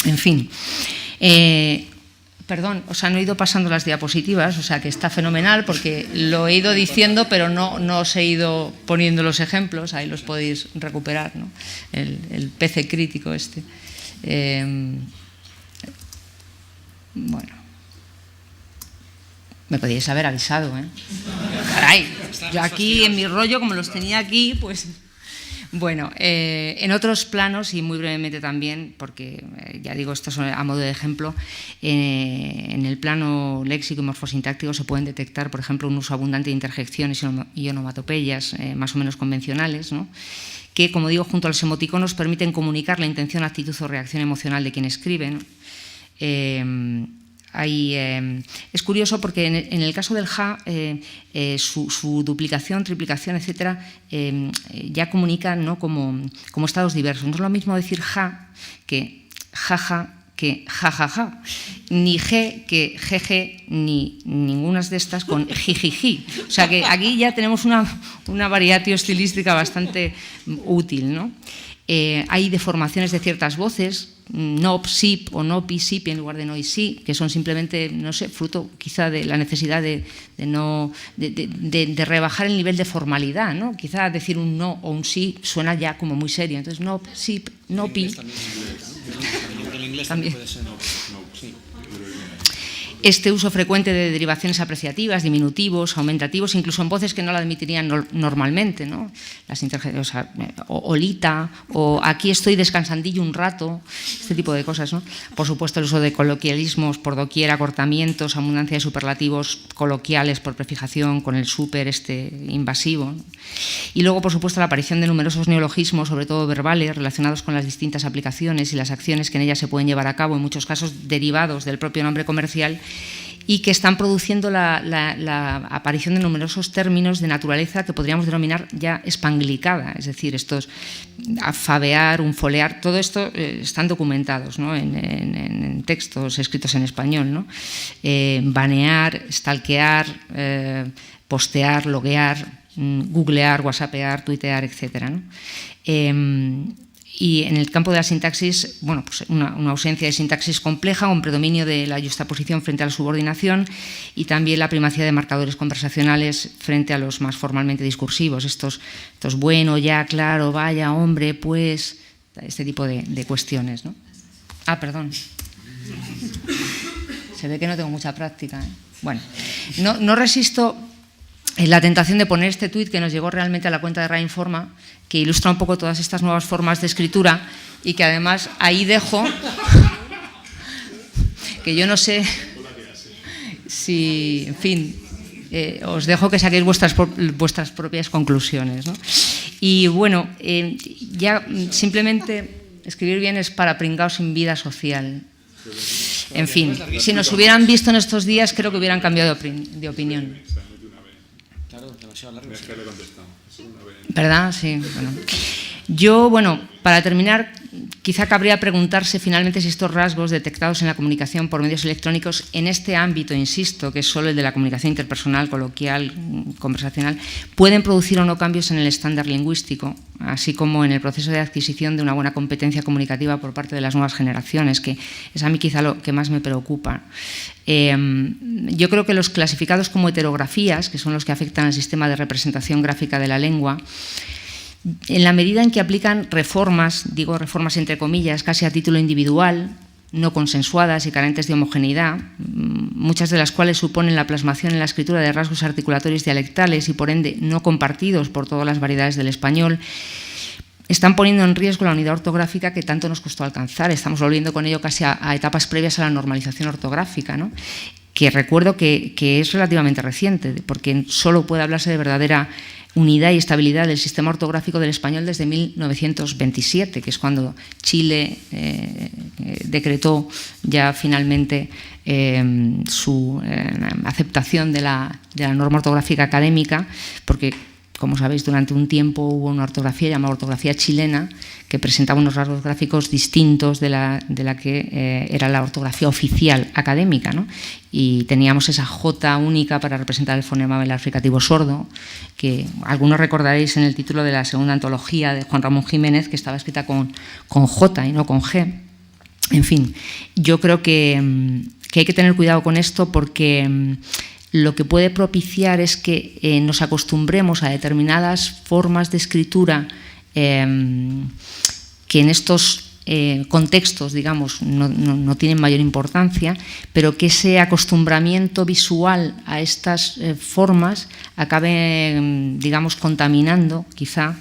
en fin. Perdón, o sea, no he ido pasando las diapositivas, o sea que está fenomenal porque lo he ido diciendo, pero no os he ido poniendo los ejemplos, ahí los podéis recuperar, ¿no? El PC crítico este. Bueno, me podíais haber avisado, ¿eh? Caray, yo aquí en mi rollo, como los tenía aquí, pues... Bueno, en otros planos, y muy brevemente también, porque ya digo, esto es a modo de ejemplo, en el plano léxico y morfosintáctico se pueden detectar, por ejemplo, un uso abundante de interjecciones y onomatopeyas más o menos convencionales, ¿no? Que, como digo, junto a los emoticonos permiten comunicar la intención, actitud o reacción emocional de quien escribe, ¿no? Es curioso porque en el caso del ja, su duplicación, triplicación, etcétera, ya comunican, ¿no? como estados diversos. No es lo mismo decir ja que jaja que jajaja, ni ge que jeje, ni ninguna de estas con jijiji. O sea que aquí ya tenemos una variatio estilística bastante útil, ¿no? Hay deformaciones de ciertas voces, nop, sip o nopi, sip en lugar de no y sí, que son simplemente, no sé, fruto quizá de la necesidad de rebajar el nivel de formalidad, ¿no? Quizá decir un no o un sí suena ya como muy serio. Entonces, nop, sip, nopi. El inglés también puede ser no, sí. Este uso frecuente de derivaciones apreciativas, diminutivos, aumentativos, incluso en voces que no la admitirían normalmente, ¿no? Las o olita, o aquí estoy descansandillo un rato, este tipo de cosas, ¿no? Por supuesto, el uso de coloquialismos por doquier, acortamientos, abundancia de superlativos coloquiales por prefijación, con el súper invasivo, ¿no? Y luego, por supuesto, la aparición de numerosos neologismos, sobre todo verbales, relacionados con las distintas aplicaciones y las acciones que en ellas se pueden llevar a cabo, en muchos casos derivados del propio nombre comercial, y que están produciendo la aparición de numerosos términos de naturaleza que podríamos denominar ya espanglicada, es decir, estos afabear, unfolear, todo esto están documentados, ¿no? en textos escritos en español, ¿no? Banear, stalkear, postear, loguear, googlear, whatsappear, tuitear, etcétera, ¿no? Y en el campo de la sintaxis, bueno, pues una ausencia de sintaxis compleja, un predominio de la yuxtaposición frente a la subordinación y también la primacía de marcadores conversacionales frente a los más formalmente discursivos. Estos bueno, ya, claro, vaya, hombre, pues, este tipo de cuestiones, ¿no? Ah, perdón. Se ve que no tengo mucha práctica, ¿eh? Bueno, no resisto la tentación de poner este tuit que nos llegó realmente a la cuenta de Rainforma, que ilustra un poco todas estas nuevas formas de escritura y que además ahí dejo, que yo no sé si, en fin, os dejo que saquéis vuestras propias conclusiones, ¿no? Y bueno, ya simplemente escribir bien es para pringaos sin vida social. En fin, si nos hubieran visto en estos días, creo que hubieran cambiado de opinión. Claro, demasiado largo. ¿Verdad? Sí. Bueno. Yo, para terminar, quizá cabría preguntarse finalmente si estos rasgos detectados en la comunicación por medios electrónicos en este ámbito, insisto, que es solo el de la comunicación interpersonal, coloquial, conversacional, pueden producir o no cambios en el estándar lingüístico, así como en el proceso de adquisición de una buena competencia comunicativa por parte de las nuevas generaciones, que es a mí quizá lo que más me preocupa. Yo creo que los clasificados como heterografías, que son los que afectan al sistema de representación gráfica de la lengua, en la medida en que aplican reformas, digo reformas entre comillas, casi a título individual, no consensuadas y carentes de homogeneidad, muchas de las cuales suponen la plasmación en la escritura de rasgos articulatorios dialectales y por ende no compartidos por todas las variedades del español, están poniendo en riesgo la unidad ortográfica que tanto nos costó alcanzar. Estamos volviendo con ello casi a etapas previas a la normalización ortográfica, ¿no? Que recuerdo que es relativamente reciente, porque solo puede hablarse de verdadera unidad y estabilidad del sistema ortográfico del español desde 1927, que es cuando Chile decretó ya finalmente su aceptación de la norma ortográfica académica, porque, como sabéis, durante un tiempo hubo una ortografía llamada ortografía chilena que presentaba unos rasgos gráficos distintos de la que era la ortografía oficial académica, ¿no? Y teníamos esa J única para representar el fonema velar fricativo sordo, que algunos recordaréis en el título de la segunda antología de Juan Ramón Jiménez, que estaba escrita con J y no con G. En fin, yo creo que hay que tener cuidado con esto, porque lo que puede propiciar es que nos acostumbremos a determinadas formas de escritura que en estos contextos, digamos, no tienen mayor importancia, pero que ese acostumbramiento visual a estas formas acabe, digamos, contaminando quizá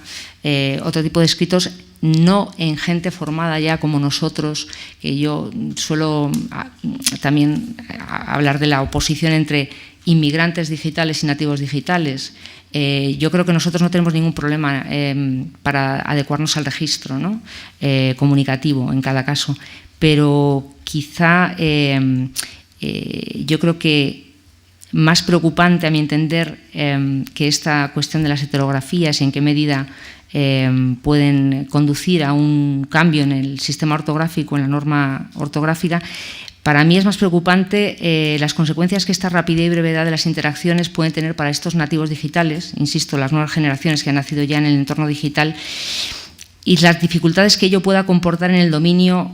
otro tipo de escritos, no en gente formada ya como nosotros, que yo suelo también hablar de la oposición entre inmigrantes digitales y nativos digitales. Yo creo que nosotros no tenemos ningún problema para adecuarnos al registro, ¿no? Comunicativo en cada caso, pero quizá yo creo que más preocupante, a mi entender, que esta cuestión de las heterografías y en qué medida pueden conducir a un cambio en el sistema ortográfico, en la norma ortográfica. Para mí es más preocupante las consecuencias que esta rapidez y brevedad de las interacciones pueden tener para estos nativos digitales, insisto, las nuevas generaciones que han nacido ya en el entorno digital, y las dificultades que ello pueda comportar en el dominio,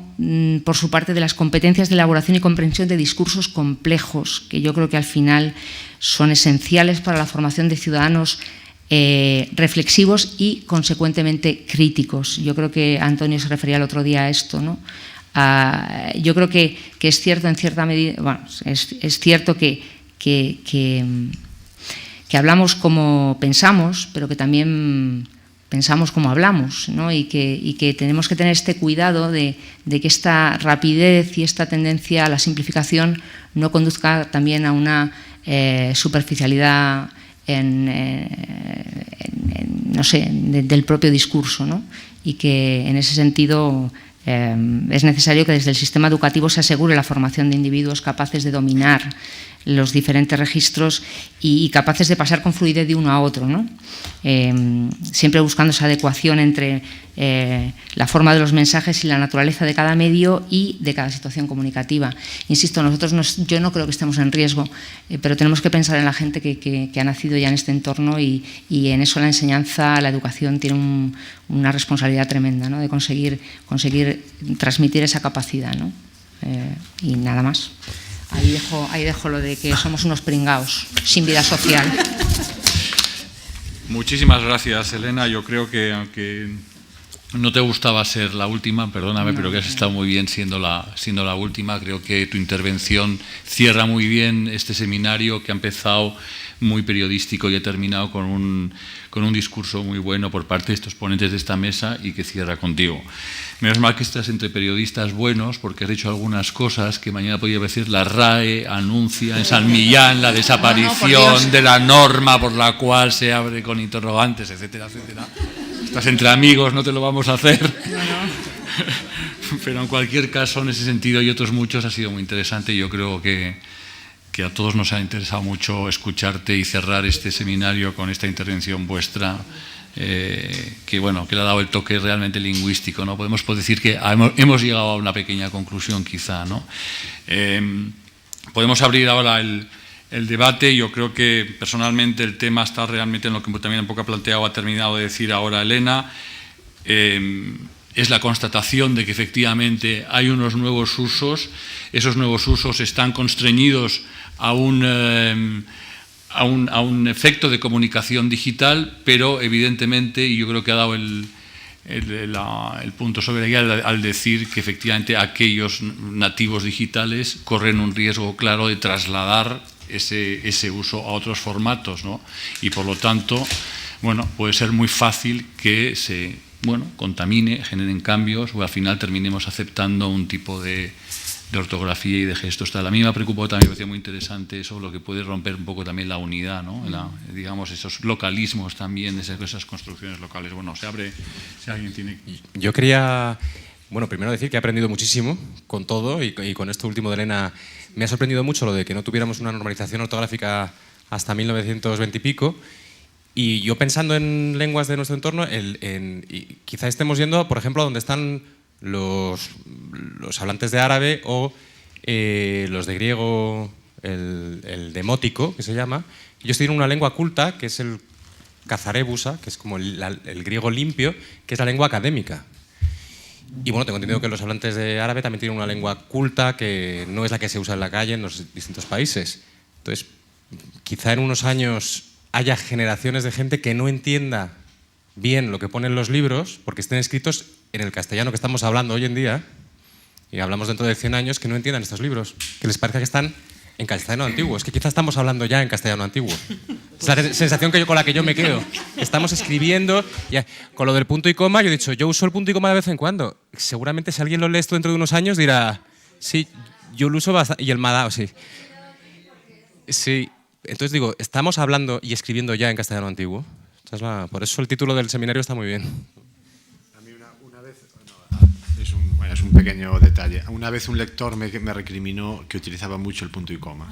por su parte, de las competencias de elaboración y comprensión de discursos complejos, que yo creo que al final son esenciales para la formación de ciudadanos reflexivos y, consecuentemente, críticos. Yo creo que Antonio se refería el otro día a esto, ¿no? Yo creo que es cierto en cierta medida, bueno, es cierto que hablamos como pensamos, pero que también pensamos como hablamos, ¿no? Y que tenemos que tener este cuidado de que esta rapidez y esta tendencia a la simplificación no conduzca también a una superficialidad no sé, del propio discurso, ¿no? Y que en ese sentido es necesario que desde el sistema educativo se asegure la formación de individuos capaces de dominar los diferentes registros y capaces de pasar con fluidez de uno a otro, ¿no? Siempre buscando esa adecuación entre la forma de los mensajes y la naturaleza de cada medio y de cada situación comunicativa. Insisto, yo no creo que estemos en riesgo, pero tenemos que pensar en la gente que ha nacido ya en este entorno y en eso la enseñanza, la educación tiene una responsabilidad tremenda, ¿no? De conseguir transmitir esa capacidad, ¿no? Y nada más. Ahí dejo lo de que somos unos pringaos sin vida social. Muchísimas gracias, Elena. Yo creo que, aunque no te gustaba ser la última, perdóname, pero que has estado muy bien siendo la última. Creo que tu intervención cierra muy bien este seminario, que ha empezado muy periodístico y ha terminado con un discurso muy bueno por parte de estos ponentes de esta mesa, y que cierra contigo. Menos mal que estás entre periodistas buenos, porque has hecho algunas cosas que mañana podría decir la RAE anuncia en San Millán la desaparición de la norma por la cual se abre con interrogantes, etcétera, etcétera. Estás entre amigos, no te lo vamos a hacer. Pero en cualquier caso, en ese sentido y otros muchos, ha sido muy interesante. Yo creo que a todos nos ha interesado mucho escucharte y cerrar este seminario con esta intervención vuestra, que le ha dado el toque realmente lingüístico, ¿no? Podemos decir que hemos llegado a una pequeña conclusión, quizá, ¿no? Podemos abrir ahora el debate. Yo creo que personalmente el tema está realmente en lo que también un poco ha planteado, ha terminado de decir ahora Elena. Es la constatación de que efectivamente hay unos nuevos usos. Esos nuevos usos están constreñidos a un efecto de comunicación digital, pero evidentemente, y yo creo que ha dado el punto sobre ella al decir que efectivamente aquellos nativos digitales corren un riesgo claro de trasladar ese uso a otros formatos, ¿no? Y por lo tanto, puede ser muy fácil que se contamine, generen cambios, o al final terminemos aceptando un tipo de ortografía y de gestos. Tal. A mí me ha preocupado también, me parecía muy interesante eso, lo que puede romper un poco también la unidad, ¿no? Digamos, esos localismos también, esas construcciones locales. Bueno, se abre, si alguien tiene... Yo quería, bueno, primero decir que he aprendido muchísimo con todo y con esto último de Elena. Me ha sorprendido mucho lo de que no tuviéramos una normalización ortográfica hasta 1920 y pico. Y yo pensando en lenguas de nuestro entorno, quizá estemos yendo, por ejemplo, a donde están los hablantes de árabe o los de griego, el demótico, que se llama. Ellos tienen una lengua culta, que es el cazarebusa, que es como el griego limpio, que es la lengua académica. Y bueno, tengo entendido que los hablantes de árabe también tienen una lengua culta que no es la que se usa en la calle en los distintos países. Entonces, quizá en unos años haya generaciones de gente que no entienda bien lo que ponen los libros, porque estén escritos en el castellano que estamos hablando hoy en día, y hablamos dentro de 100 años, que no entiendan estos libros, que les parezca que están en castellano antiguo. Es que quizá estamos hablando ya en castellano antiguo. Es la sensación con la que yo me quedo. Estamos escribiendo, ya, con lo del punto y coma, yo he dicho, yo uso el punto y coma de vez en cuando. Seguramente si alguien lo lee esto dentro de unos años dirá, sí, yo lo uso bastante, y el madao, sí. Sí, entonces digo, estamos hablando y escribiendo ya en castellano antiguo. Por eso el título del seminario está muy bien. A mí una vez, es un pequeño detalle. Una vez un lector me recriminó que utilizaba mucho el punto y coma.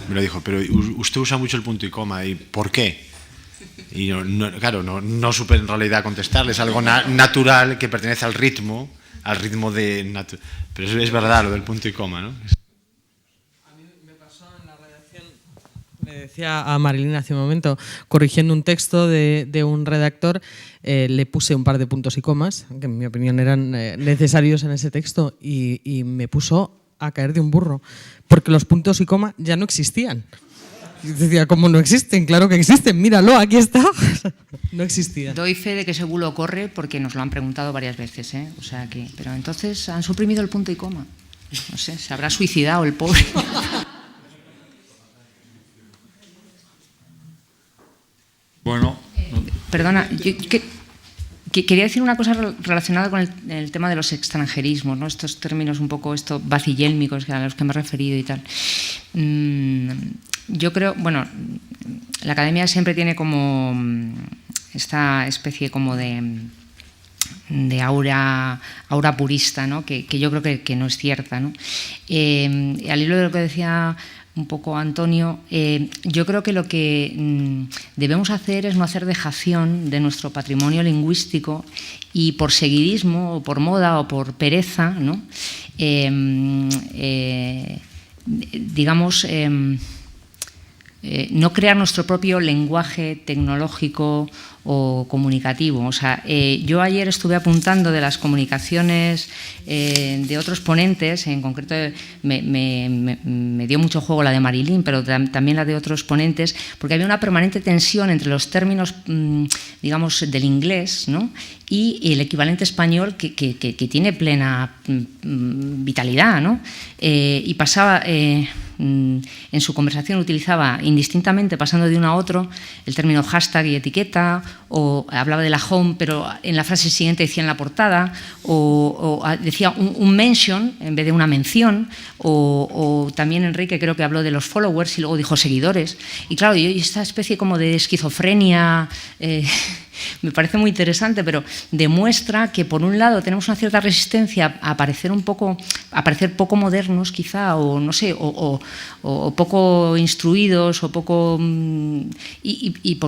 Me lo dijo, pero usted usa mucho el punto y coma, ¿y por qué? Y claro, no supe en realidad contestarle, es algo natural que pertenece al ritmo de... Pero es verdad lo del punto y coma, ¿no? Le decía a Marilyn hace un momento, corrigiendo un texto de un redactor, le puse un par de puntos y comas, que en mi opinión eran necesarios en ese texto, y me puso a caer de un burro, porque los puntos y coma ya no existían. Y decía, ¿cómo no existen? Claro que existen, míralo, aquí está. No existían. Doy fe de que ese bulo corre porque nos lo han preguntado varias veces, ¿eh? O sea que, pero entonces han suprimido el punto y coma. No sé, se habrá suicidado el pobre. Bueno, perdona, yo quería decir una cosa relacionada con el tema de los extranjerismos, ¿no? Estos términos un poco vacillélmicos a los que me he referido y tal. Yo creo, bueno, la academia siempre tiene como esta especie como de aura purista, ¿no? Que yo creo que no es cierta, ¿no? Al hilo de lo que decía un poco Antonio, yo creo que lo que debemos hacer es no hacer dejación de nuestro patrimonio lingüístico y por seguidismo o por moda o por pereza, ¿no? Digamos, no crear nuestro propio lenguaje tecnológico o comunicativo. O sea, yo ayer estuve apuntando de las comunicaciones de otros ponentes, en concreto me dio mucho juego la de Marilyn, pero también la de otros ponentes, porque había una permanente tensión entre los términos, digamos, del inglés, ¿no? Y el equivalente español que tiene plena vitalidad, ¿no? Y pasaba... en su conversación utilizaba indistintamente, pasando de uno a otro, el término hashtag y etiqueta, o hablaba de la home, pero en la frase siguiente decía en la portada, o decía un mention en vez de una mención, o también Enrique creo que habló de los followers y luego dijo seguidores. Y claro, esta especie como de esquizofrenia me parece muy interesante, pero demuestra que por un lado tenemos una cierta resistencia a parecer poco modernos quizá, o no sé, o poco instruidos, o poco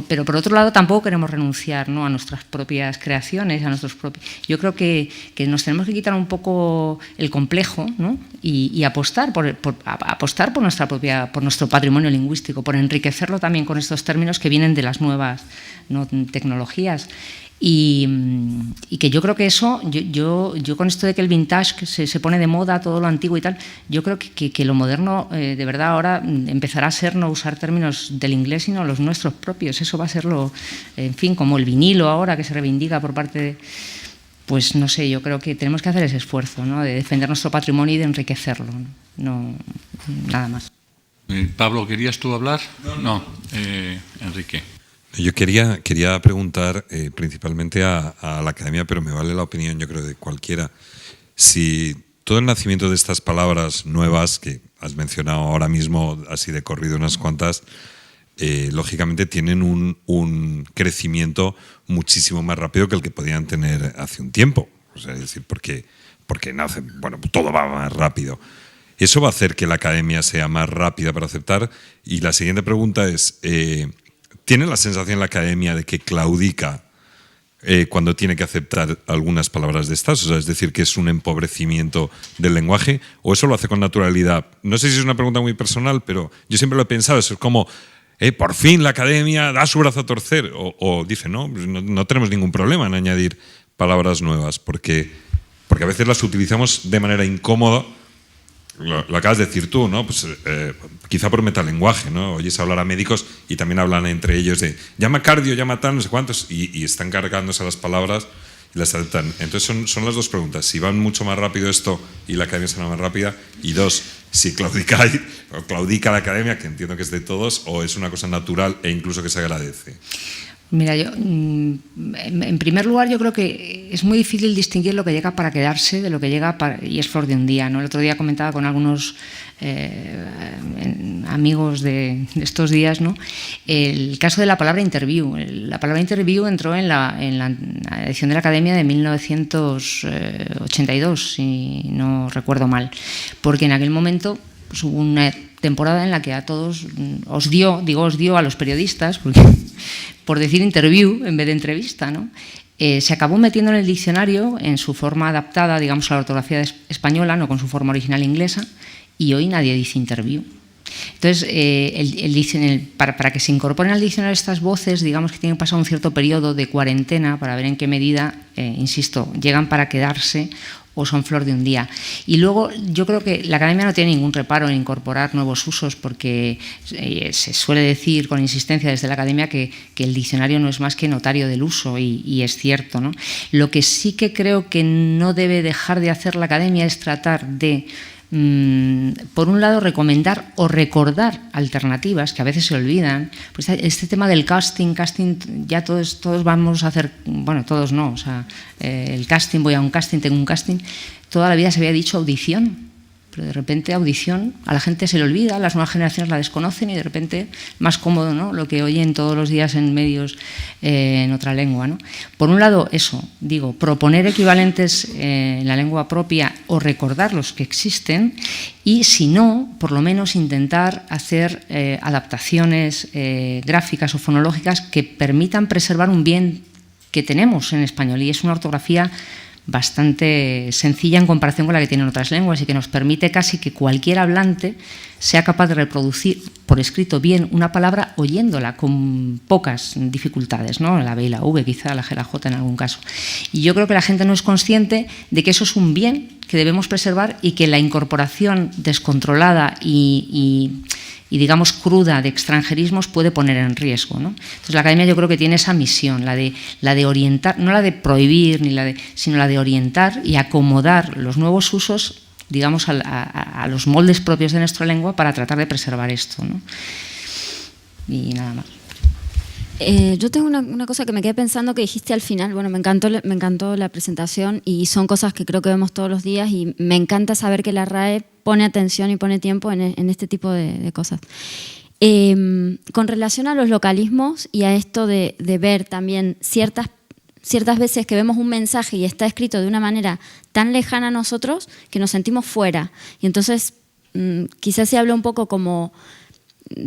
pero por otro lado tampoco queremos renunciar, ¿no? A nuestras propias creaciones, a nuestros propios. Yo creo que nos tenemos que quitar un poco el complejo, ¿no? Y apostar por nuestro patrimonio lingüístico, por enriquecerlo también con estos términos que vienen de las nuevas, ¿no?, tecnologías. Y que yo creo que eso, yo con esto de que el vintage que se pone de moda, todo lo antiguo y tal, yo creo que lo moderno de verdad ahora empezará a ser no usar términos del inglés sino los nuestros propios. Eso va a ser en fin, como el vinilo ahora que se reivindica por parte de... Pues no sé, yo creo que tenemos que hacer ese esfuerzo, ¿no? De defender nuestro patrimonio y de enriquecerlo, no nada más. Pablo, ¿querías tú hablar? No, Enrique. Yo quería preguntar principalmente a la academia, pero me vale la opinión, yo creo, de cualquiera. Si todo el nacimiento de estas palabras nuevas que has mencionado ahora mismo, así de corrido unas cuantas, lógicamente tienen un crecimiento muchísimo más rápido que el que podían tener hace un tiempo. O sea, es decir, porque nacen, bueno, todo va más rápido. ¿Eso va a hacer que la academia sea más rápida para aceptar? Y la siguiente pregunta es, ¿tiene la sensación la academia de que claudica cuando tiene que aceptar algunas palabras de estas? O sea, es decir, que es un empobrecimiento del lenguaje, ¿o eso lo hace con naturalidad? No sé si es una pregunta muy personal, pero yo siempre lo he pensado, es como, por fin la academia da su brazo a torcer, o dice, no tenemos ningún problema en añadir palabras nuevas, porque a veces las utilizamos de manera incómoda. Lo acabas de decir tú, ¿no? Pues, quizá por metalenguaje, ¿no? Oyes hablar a médicos y también hablan entre ellos de llama cardio, llama tal, no sé cuántos, y están cargándose las palabras y las aceptan. Entonces son las dos preguntas: si van mucho más rápido esto y la academia será más rápida, y dos, si claudica la academia, que entiendo que es de todos, o es una cosa natural e incluso que se agradece. Mira, yo, en primer lugar, yo creo que es muy difícil distinguir lo que llega para quedarse de lo que llega y es flor de un día, ¿no? El otro día comentaba con algunos amigos de estos días, ¿no? El caso de la palabra interview. La palabra interview entró en la edición de la Academia de 1982, si no recuerdo mal, porque en aquel momento pues, hubo una temporada en la que a todos os dio a los periodistas, porque, por decir interview en vez de entrevista, ¿no? Se acabó metiendo en el diccionario en su forma adaptada, digamos, a la ortografía española, no con su forma original inglesa, y hoy nadie dice interview. Entonces, para que se incorporen al diccionario estas voces, digamos que tienen que pasar un cierto periodo de cuarentena para ver en qué medida, insisto, llegan para quedarse o son flor de un día. Y luego yo creo que la academia no tiene ningún reparo en incorporar nuevos usos, porque se suele decir con insistencia desde la academia que el diccionario no es más que notario del uso, y es cierto, ¿no? Lo que sí que creo que no debe dejar de hacer la academia es tratar de, por un lado, recomendar o recordar alternativas que a veces se olvidan. Pues este tema del casting ya todos vamos a hacer, bueno, todos no, o sea, el casting, voy a un casting, tengo un casting, toda la vida se había dicho audición, pero de repente audición a la gente se le olvida, las nuevas generaciones la desconocen y de repente más cómodo, ¿no? Lo que oyen todos los días en medios en otra lengua, ¿no? Por un lado, eso, digo, proponer equivalentes en la lengua propia o recordar los que existen, y si no, por lo menos intentar hacer adaptaciones gráficas o fonológicas que permitan preservar un bien que tenemos en español, y es una ortografía bastante sencilla en comparación con la que tienen otras lenguas, y que nos permite casi que cualquier hablante sea capaz de reproducir por escrito bien una palabra oyéndola con pocas dificultades, ¿no? La B y la V, quizá la G y la J en algún caso. Y yo creo que la gente no es consciente de que eso es un bien que debemos preservar, y que la incorporación descontrolada y digamos cruda de extranjerismos puede poner en riesgo, ¿no? Entonces la academia yo creo que tiene esa misión, la de orientar, no la de prohibir, sino la de orientar y acomodar los nuevos usos, digamos, a los moldes propios de nuestra lengua, para tratar de preservar esto, ¿no? Y nada más. Yo tengo una cosa que me quedé pensando que dijiste al final. Bueno, me encantó la presentación, y son cosas que creo que vemos todos los días, y me encanta saber que la RAE pone atención y pone tiempo en este tipo de cosas. Con relación a los localismos y a esto de ver también ciertas veces que vemos un mensaje y está escrito de una manera tan lejana a nosotros que nos sentimos fuera, y entonces quizás se habla un poco como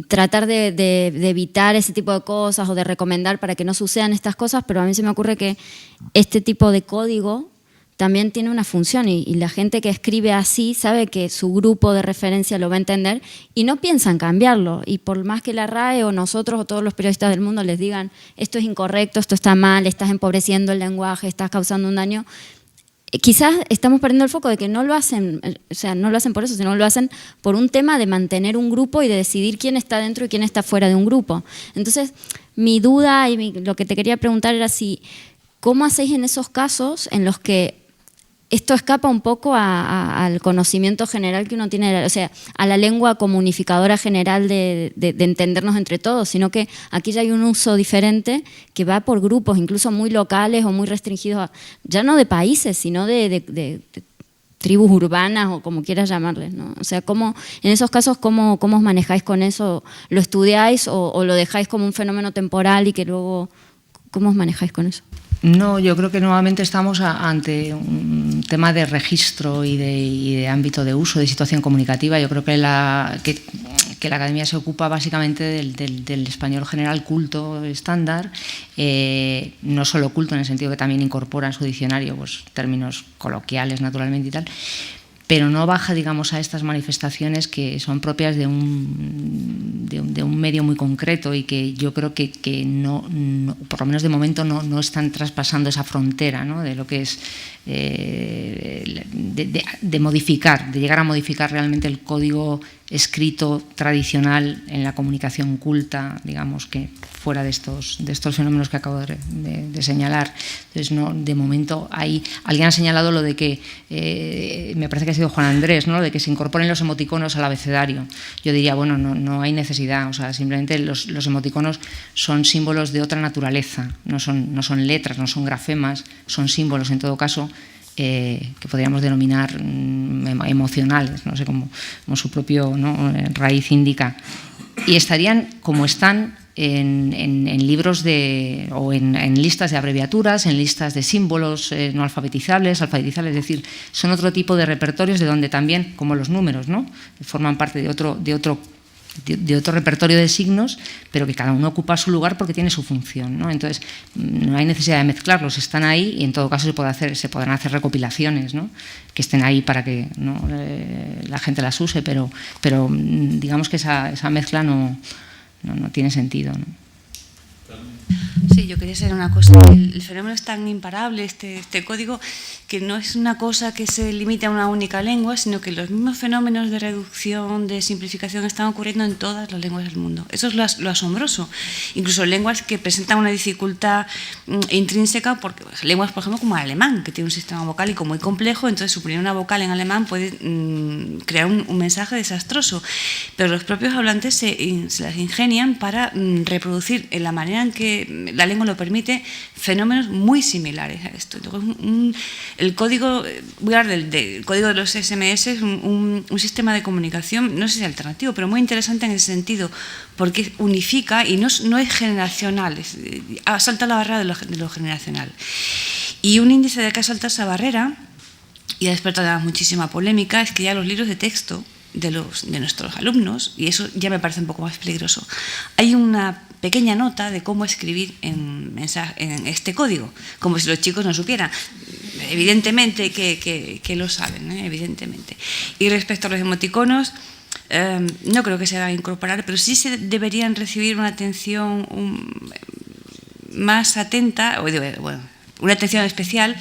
tratar de evitar ese tipo de cosas, o de recomendar para que no sucedan estas cosas, pero a mí se me ocurre que este tipo de código también tiene una función, y la gente que escribe así sabe que su grupo de referencia lo va a entender y no piensan cambiarlo, y por más que la RAE o nosotros o todos los periodistas del mundo les digan esto es incorrecto, esto está mal, estás empobreciendo el lenguaje, estás causando un daño, quizás estamos perdiendo el foco de que no lo hacen, o sea, no lo hacen por eso, sino lo hacen por un tema de mantener un grupo y de decidir quién está dentro y quién está fuera de un grupo. Entonces, mi duda y lo que te quería preguntar era ¿cómo hacéis en esos casos en los que esto escapa un poco al conocimiento general que uno tiene, o sea, a la lengua como unificadora general de entendernos entre todos, sino que aquí ya hay un uso diferente que va por grupos, incluso muy locales o muy restringidos, ya no de países, sino de tribus urbanas o como quieras llamarles, ¿no? O sea, en esos casos, ¿cómo os manejáis con eso? ¿Lo estudiáis o lo dejáis como un fenómeno temporal y que luego, cómo os manejáis con eso? No, yo creo que nuevamente estamos ante un tema de registro y de ámbito de uso, de situación comunicativa. Yo creo que la Academia se ocupa básicamente del español general culto estándar, no solo culto en el sentido que también incorpora en su diccionario pues, términos coloquiales naturalmente y tal, pero no baja, digamos, a estas manifestaciones que son propias de un medio muy concreto y que yo creo que no, por lo menos de momento, no están traspasando esa frontera, ¿no? De lo que es de modificar, de llegar a modificar realmente el código escrito tradicional en la comunicación culta, digamos, que fuera de estos fenómenos que acabo de señalar. Entonces, no, de momento, alguien ha señalado lo de que, me parece que ha sido Juan Andrés, ¿no? De que se incorporen los emoticonos al abecedario. Yo diría, bueno, no hay necesidad, o sea, simplemente los emoticonos son símbolos de otra naturaleza, no son letras, no son grafemas, son símbolos en todo caso, que podríamos denominar emocionales, no sé, como su propio, ¿no? raíz indica. Y estarían como están en libros o en listas de abreviaturas, en listas de símbolos no alfabetizables, es decir, son otro tipo de repertorios de donde también, como los números, ¿no? Forman parte de otro repertorio de signos, pero que cada uno ocupa su lugar porque tiene su función, ¿no? Entonces, no hay necesidad de mezclarlos, están ahí y en todo caso se podrán hacer recopilaciones, ¿no? Que estén ahí para que, ¿no? La gente las use, pero digamos que esa mezcla no tiene sentido, ¿no? Sí, yo quería decir una cosa. El fenómeno es tan imparable, este código, que no es una cosa que se limite a una única lengua, sino que los mismos fenómenos de reducción, de simplificación, están ocurriendo en todas las lenguas del mundo. Eso es lo asombroso. Incluso lenguas que presentan una dificultad intrínseca, porque lenguas, por ejemplo, como el alemán, que tiene un sistema vocálico muy complejo, entonces suprimir una vocal en alemán puede crear un mensaje desastroso. Pero los propios hablantes se las ingenian para reproducir en la manera en que la lengua lo permite fenómenos muy similares a esto. Entonces, el código, voy a hablar del código de los SMS, es un sistema de comunicación, no sé si alternativo, pero muy interesante en ese sentido, porque unifica y no es generacional, salta la barrera de lo generacional. Y un índice de que ha saltado esa barrera, y ha despertado muchísima polémica, es que ya los libros de texto de nuestros alumnos, y eso ya me parece un poco más peligroso, hay una pequeña nota de cómo escribir en este código, como si los chicos no supieran. Evidentemente que lo saben, evidentemente. Y respecto a los emoticonos, no creo que se van a incorporar, pero sí se deberían recibir una atención más atenta, una atención especial,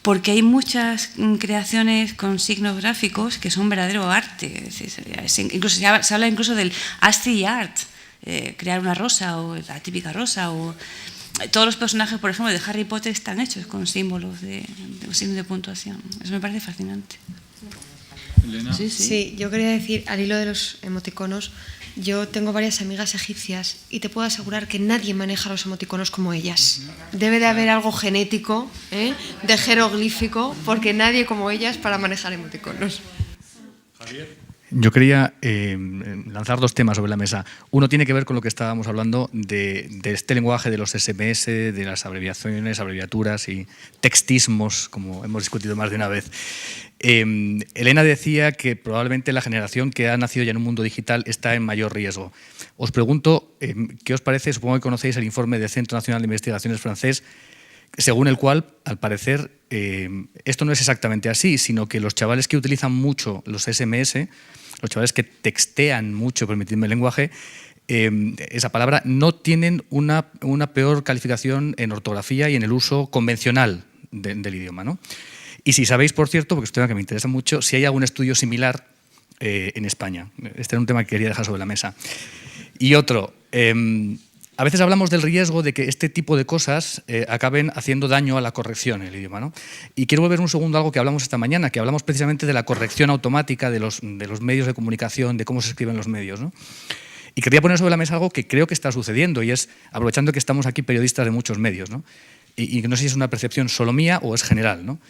porque hay muchas creaciones con signos gráficos que son verdadero arte. Incluso se habla incluso del ASCII art, crear una rosa o la típica rosa, o todos los personajes, por ejemplo, de Harry Potter están hechos con símbolos signos de puntuación. Eso me parece fascinante. Elena. Sí, yo quería decir, al hilo de los emoticonos, yo tengo varias amigas egipcias y te puedo asegurar que nadie maneja los emoticonos como ellas. Debe de haber algo genético, de jeroglífico, porque nadie como ellas para manejar emoticonos. Javier. Yo quería lanzar dos temas sobre la mesa. Uno tiene que ver con lo que estábamos hablando de este lenguaje de los SMS, de las abreviaciones, abreviaturas y textismos, como hemos discutido más de una vez. Elena decía que probablemente la generación que ha nacido ya en un mundo digital está en mayor riesgo. Os pregunto, ¿qué os parece? Supongo que conocéis el informe del Centro Nacional de Investigaciones francés, según el cual, al parecer, esto no es exactamente así, sino que los chavales que utilizan mucho los SMS, los chavales que textean mucho, permitidme el lenguaje, esa palabra, no tienen una peor calificación en ortografía y en el uso convencional del idioma, ¿no? Y si sabéis, por cierto, porque es un tema que me interesa mucho, si hay algún estudio similar en España. Este era un tema que quería dejar sobre la mesa. Y otro, a veces hablamos del riesgo de que este tipo de cosas acaben haciendo daño a la corrección en el idioma, ¿no? Y quiero volver un segundo a algo que hablamos esta mañana, que hablamos precisamente de la corrección automática de los medios de comunicación, de cómo se escriben los medios, ¿no? Y quería poner sobre la mesa algo que creo que está sucediendo, y es, aprovechando que estamos aquí periodistas de muchos medios, ¿no? Y no sé si es una percepción solo mía o es general, ¿no?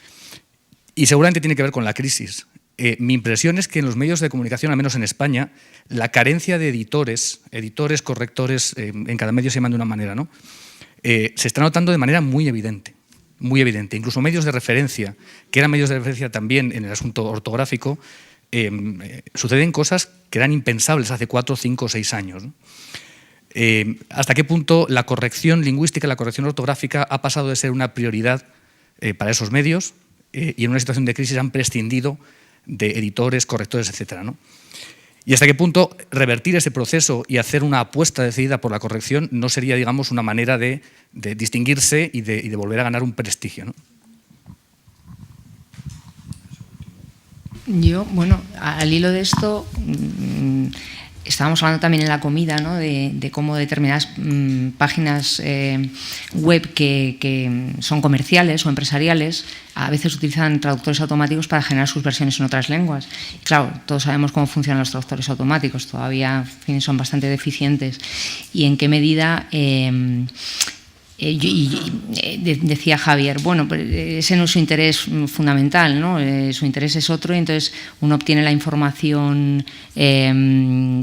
Y seguramente tiene que ver con la crisis. Mi impresión es que en los medios de comunicación, al menos en España, la carencia de editores, correctores, en cada medio se llaman de una manera, ¿no? Se está notando de manera muy evidente. Muy evidente. Incluso medios de referencia, que eran medios de referencia también en el asunto ortográfico, suceden cosas que eran impensables hace 4, 5 o 6 años, ¿no? ¿Hasta qué punto la corrección lingüística, la corrección ortográfica ha pasado de ser una prioridad para esos medios y en una situación de crisis han prescindido de editores, correctores, etcétera, ¿no? Y hasta qué punto revertir ese proceso y hacer una apuesta decidida por la corrección no sería, digamos, una manera de distinguirse y de volver a ganar un prestigio, ¿no? Yo, bueno, al hilo de esto, estábamos hablando también en la comida, ¿no? de cómo determinadas páginas web que son comerciales o empresariales a veces utilizan traductores automáticos para generar sus versiones en otras lenguas. Y claro, todos sabemos cómo funcionan los traductores automáticos, todavía en fin, son bastante deficientes. Y en qué medida... decía Javier, bueno, ese no es su interés fundamental, ¿no? Su interés es otro y entonces uno obtiene la información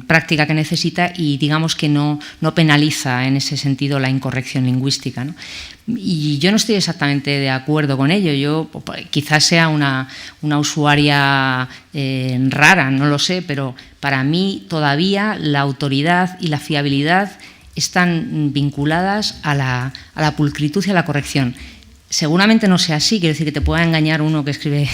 práctica que necesita y digamos que no penaliza en ese sentido la incorrección lingüística, ¿no? Y yo no estoy exactamente de acuerdo con ello. Yo quizás sea una usuaria rara, no lo sé, pero para mí todavía la autoridad y la fiabilidad están vinculadas a la pulcritud y a la corrección. Seguramente no sea así, quiero decir que te pueda engañar uno que escribe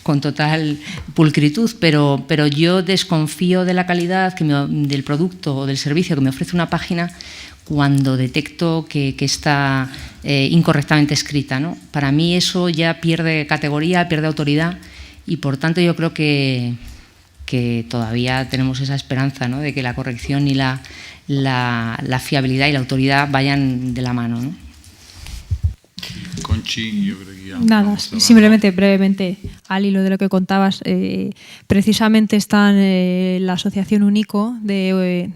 con total pulcritud, pero yo desconfío de la calidad del producto o del servicio que me ofrece una página cuando detecto que está incorrectamente escrita, ¿no? Para mí eso ya pierde categoría, pierde autoridad y por tanto yo creo que todavía tenemos esa esperanza, ¿no? De que la corrección y la fiabilidad y la autoridad vayan de la mano, ¿no? Conchi, yo creo que ya... Nada, simplemente brevemente al hilo de lo que contabas, precisamente está la Asociación UNICO de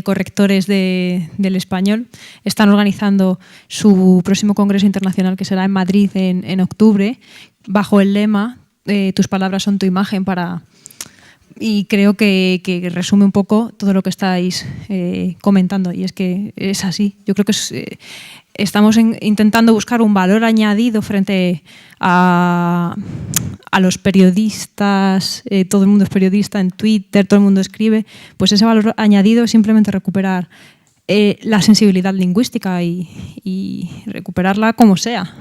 correctores del español, están organizando su próximo congreso internacional que será en Madrid en octubre, bajo el lema tus palabras son tu imagen y creo que resume un poco todo lo que estáis comentando y es que es así. Yo creo que estamos intentando buscar un valor añadido frente a los periodistas, todo el mundo es periodista en Twitter, todo el mundo escribe, pues ese valor añadido es simplemente recuperar la sensibilidad lingüística y recuperarla como sea.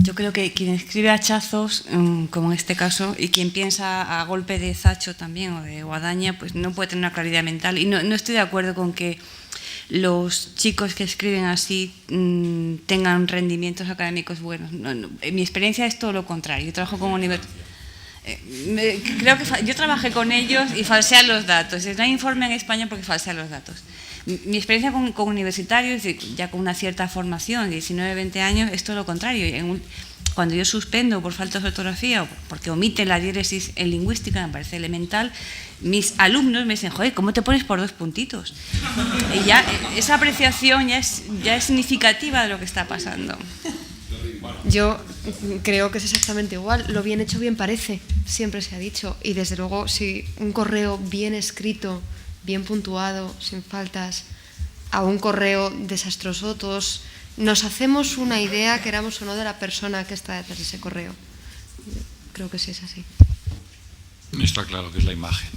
Yo creo que quien escribe hachazos, como en este caso, y quien piensa a golpe de zacho también o de guadaña, pues no puede tener una claridad mental. Y no estoy de acuerdo con que los chicos que escriben así tengan rendimientos académicos buenos. No, en mi experiencia es todo lo contrario. Yo trabajo con creo que yo trabajé con ellos y falsean los datos. No hay informe en España porque falsean los datos. Mi experiencia con universitarios, ya con una cierta formación, 19, 20 años, es todo lo contrario. Cuando yo suspendo por falta de ortografía o porque omiten la diéresis en lingüística, me parece elemental, mis alumnos me dicen, joder, ¿cómo te pones por 2 puntitos? Y ya esa apreciación ya es significativa de lo que está pasando. Yo creo que es exactamente igual. Lo bien hecho bien parece, siempre se ha dicho. Y desde luego, si un correo bien escrito, bien puntuado, sin faltas, a un correo desastroso, todos nos hacemos una idea, queramos o no, de la persona que está detrás de ese correo. Creo que sí es así. Está claro que es la imagen.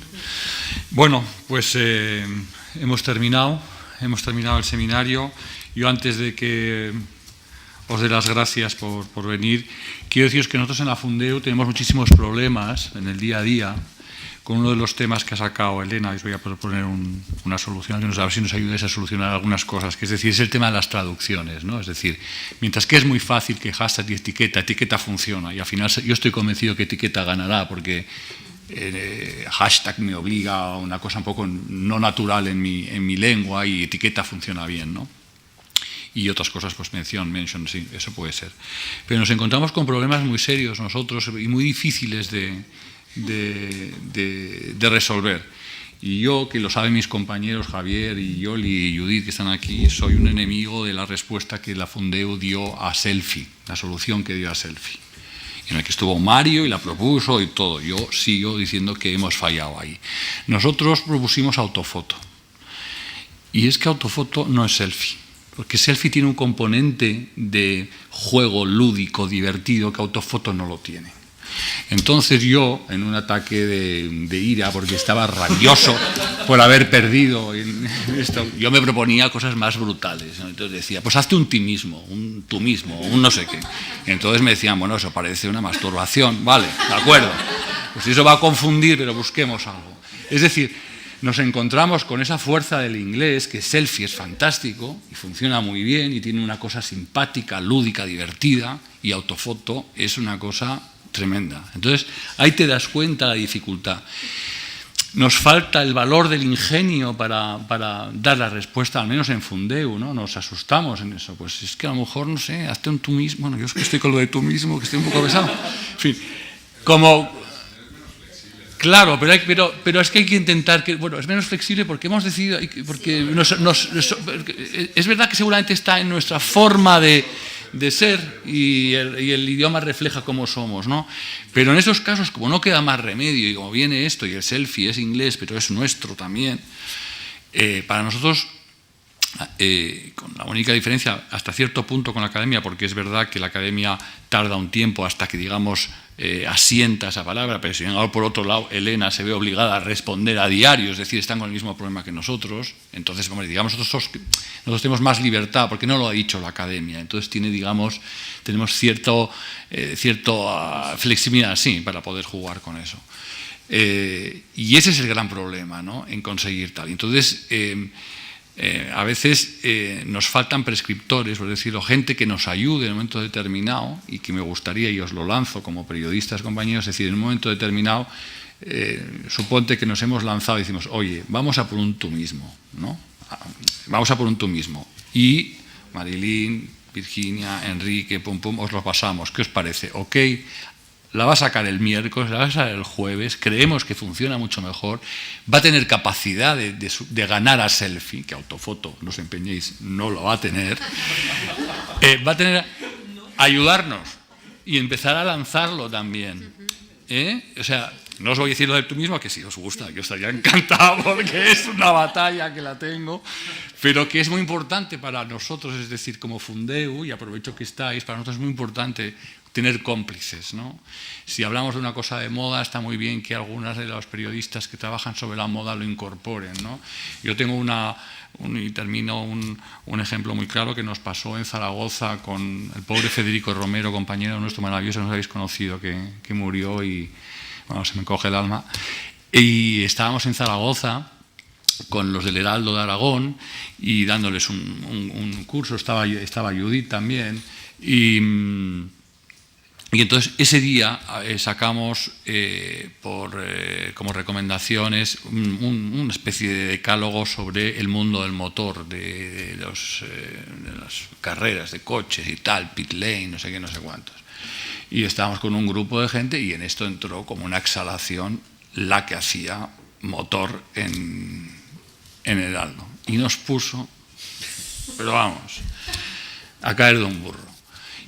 Bueno, pues hemos terminado el seminario. Yo antes de que os dé las gracias por venir, quiero deciros que nosotros en la Fundeu tenemos muchísimos problemas en el día a día con uno de los temas que ha sacado Elena. Os voy a proponer una solución que a ver si nos ayudes a solucionar algunas cosas, que es decir, es el tema de las traducciones, ¿no? Es decir, mientras que es muy fácil que hashtag y etiqueta funciona, y al final yo estoy convencido que etiqueta ganará, porque hashtag me obliga a una cosa un poco no natural en mi lengua y etiqueta funciona bien, ¿no? Y otras cosas, pues mention, sí, eso puede ser. Pero nos encontramos con problemas muy serios nosotros y muy difíciles de resolver. Y yo, que lo saben mis compañeros Javier y Yoli y Judith, que están aquí, soy un enemigo de la respuesta que la Fundeu dio a Selfie, la solución que dio a Selfie. en el que estuvo Mario y la propuso y todo. Yo sigo diciendo que hemos fallado ahí. Nosotros propusimos autofoto. Y es que autofoto no es selfie, porque selfie tiene un componente de juego lúdico, divertido, que autofoto no lo tiene. Entonces yo, en un ataque de ira, porque estaba rabioso por haber perdido esto, yo me proponía cosas más brutales, ¿no? Entonces decía, pues hazte un ti mismo, un tú mismo, un no sé qué. Entonces me decían, bueno, eso parece una masturbación. Vale, de acuerdo. Pues eso va a confundir, pero busquemos algo. Es decir, nos encontramos con esa fuerza del inglés, que selfie es fantástico y funciona muy bien y tiene una cosa simpática, lúdica, divertida, y autofoto es una cosa tremenda. Entonces, ahí te das cuenta la dificultad. Nos falta el valor del ingenio para dar la respuesta, al menos en Fundeu, ¿no? Nos asustamos en eso. Pues es que a lo mejor, no sé, hazte un tú mismo. Bueno, yo es que estoy con lo de tú mismo, que estoy un poco pesado. En fin, como... Claro, pero es que hay que intentar que, bueno, es menos flexible porque hemos decidido, porque es verdad que seguramente está en nuestra forma de ser y el idioma refleja cómo somos, ¿no? Pero en esos casos, como no queda más remedio y como viene esto y el selfie es inglés, pero es nuestro también, para nosotros, con la única diferencia hasta cierto punto con la academia, porque es verdad que la academia tarda un tiempo hasta que, digamos, asienta esa palabra, pero sin embargo, por otro lado, Elena se ve obligada a responder a diario, es decir, están con el mismo problema que nosotros. Entonces, hombre, digamos, nosotros tenemos más libertad, porque no lo ha dicho la academia, entonces tenemos cierta flexibilidad, sí, para poder jugar con eso. Y ese es el gran problema, ¿no?, en conseguir tal. Entonces, a veces nos faltan prescriptores, por decirlo, gente que nos ayude en un momento determinado, y que me gustaría, y os lo lanzo como periodistas, compañeros, es decir, en un momento determinado, suponte que nos hemos lanzado y decimos, oye, vamos a por un tú mismo, ¿no? Vamos a por un tú mismo. Y Marilyn, Virginia, Enrique, pum, pum, os lo pasamos. ¿Qué os parece? Ok. La va a sacar el miércoles, la va a sacar el jueves, creemos que funciona mucho mejor, va a tener capacidad de ganar a selfie, que autofoto, no os empeñéis, no lo va a tener, va a tener ayudarnos y empezar a lanzarlo también. O sea, no os voy a decir lo de tú mismo, que si os gusta, yo estaría encantado porque es una batalla que la tengo, pero que es muy importante para nosotros, es decir, como Fundeu, y aprovecho que estáis, para nosotros es muy importante tener cómplices, ¿no? Si hablamos de una cosa de moda, está muy bien que algunas de los periodistas que trabajan sobre la moda lo incorporen, ¿no? Yo tengo y termino un ejemplo muy claro que nos pasó en Zaragoza con el pobre Federico Romero, compañero nuestro maravilloso, que nos habéis conocido, que murió y, bueno, se me coge el alma. Y estábamos en Zaragoza con los del Heraldo de Aragón y dándoles un curso, estaba Judith también, y entonces ese día sacamos como recomendaciones una especie de decálogo sobre el mundo del motor, de las carreras de coches y tal, pit lane, no sé qué, no sé cuántos. Y estábamos con un grupo de gente y en esto entró como una exhalación la que hacía motor en Heraldo. Y nos puso, pero vamos, a caer de un burro.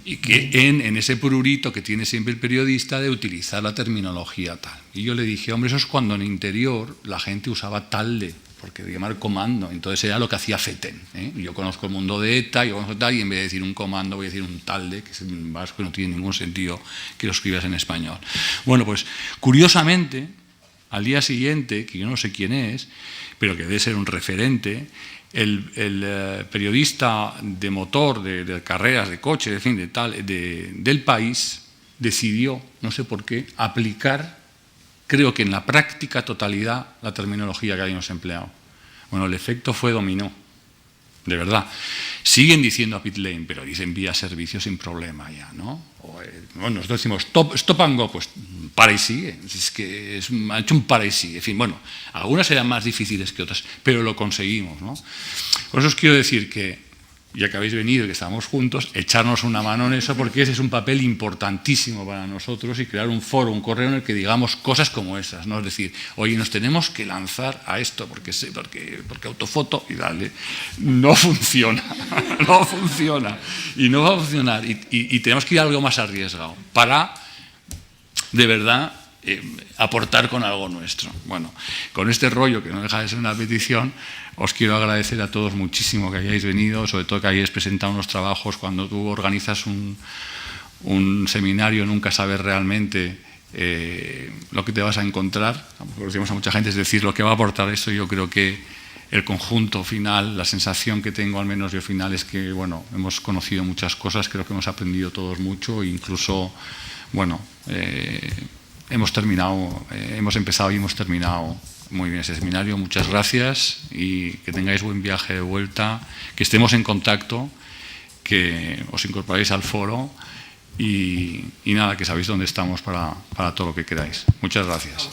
Y que en ese prurito que tiene siempre el periodista de utilizar la terminología tal. Y yo le dije, hombre, eso es cuando en interior la gente usaba talde, porque de llamar comando, entonces era lo que hacía FETEN. Yo conozco el mundo de ETA, yo conozco tal, y en vez de decir un comando voy a decir un talde, que es en vasco, no tiene ningún sentido que lo escribas en español. Bueno, pues curiosamente, al día siguiente, que yo no sé quién es, pero que debe ser un referente, el periodista de motor, de carreras, de coches, en fin, del País, decidió, no sé por qué, aplicar, creo que en la práctica totalidad, la terminología que habíamos empleado. Bueno, el efecto fue dominó, de verdad. Siguen diciendo a pit lane, pero dicen vía servicio sin problema ya, ¿no? Bueno, nosotros decimos stop and go, pues para y sigue. Es que ha hecho un para y sigue. En fin, bueno, algunas eran más difíciles que otras, pero lo conseguimos, ¿no? Por eso os quiero decir que, ya que habéis venido y que estamos juntos, echarnos una mano en eso, porque ese es un papel importantísimo para nosotros, y crear un foro, un correo en el que digamos cosas como esas, ¿no? Es decir, oye, nos tenemos que lanzar a esto, porque autofoto y dale, no funciona, no funciona, y no va a funcionar, y tenemos que ir a algo más arriesgado, para de verdad aportar con algo nuestro. Bueno, con este rollo, que no deja de ser una petición, os quiero agradecer a todos muchísimo que hayáis venido, sobre todo que hayáis presentado unos trabajos. Cuando tú organizas un seminario nunca sabes realmente lo que te vas a encontrar. Lo decimos a mucha gente, es decir, lo que va a aportar esto. Yo creo que el conjunto final, la sensación que tengo, al menos yo final, es que bueno, hemos conocido muchas cosas, creo que hemos aprendido todos mucho, incluso, bueno, hemos empezado y hemos terminado muy bien ese seminario. Muchas gracias y que tengáis buen viaje de vuelta, que estemos en contacto, que os incorporéis al foro y nada, que sabéis dónde estamos para todo lo que queráis. Muchas gracias.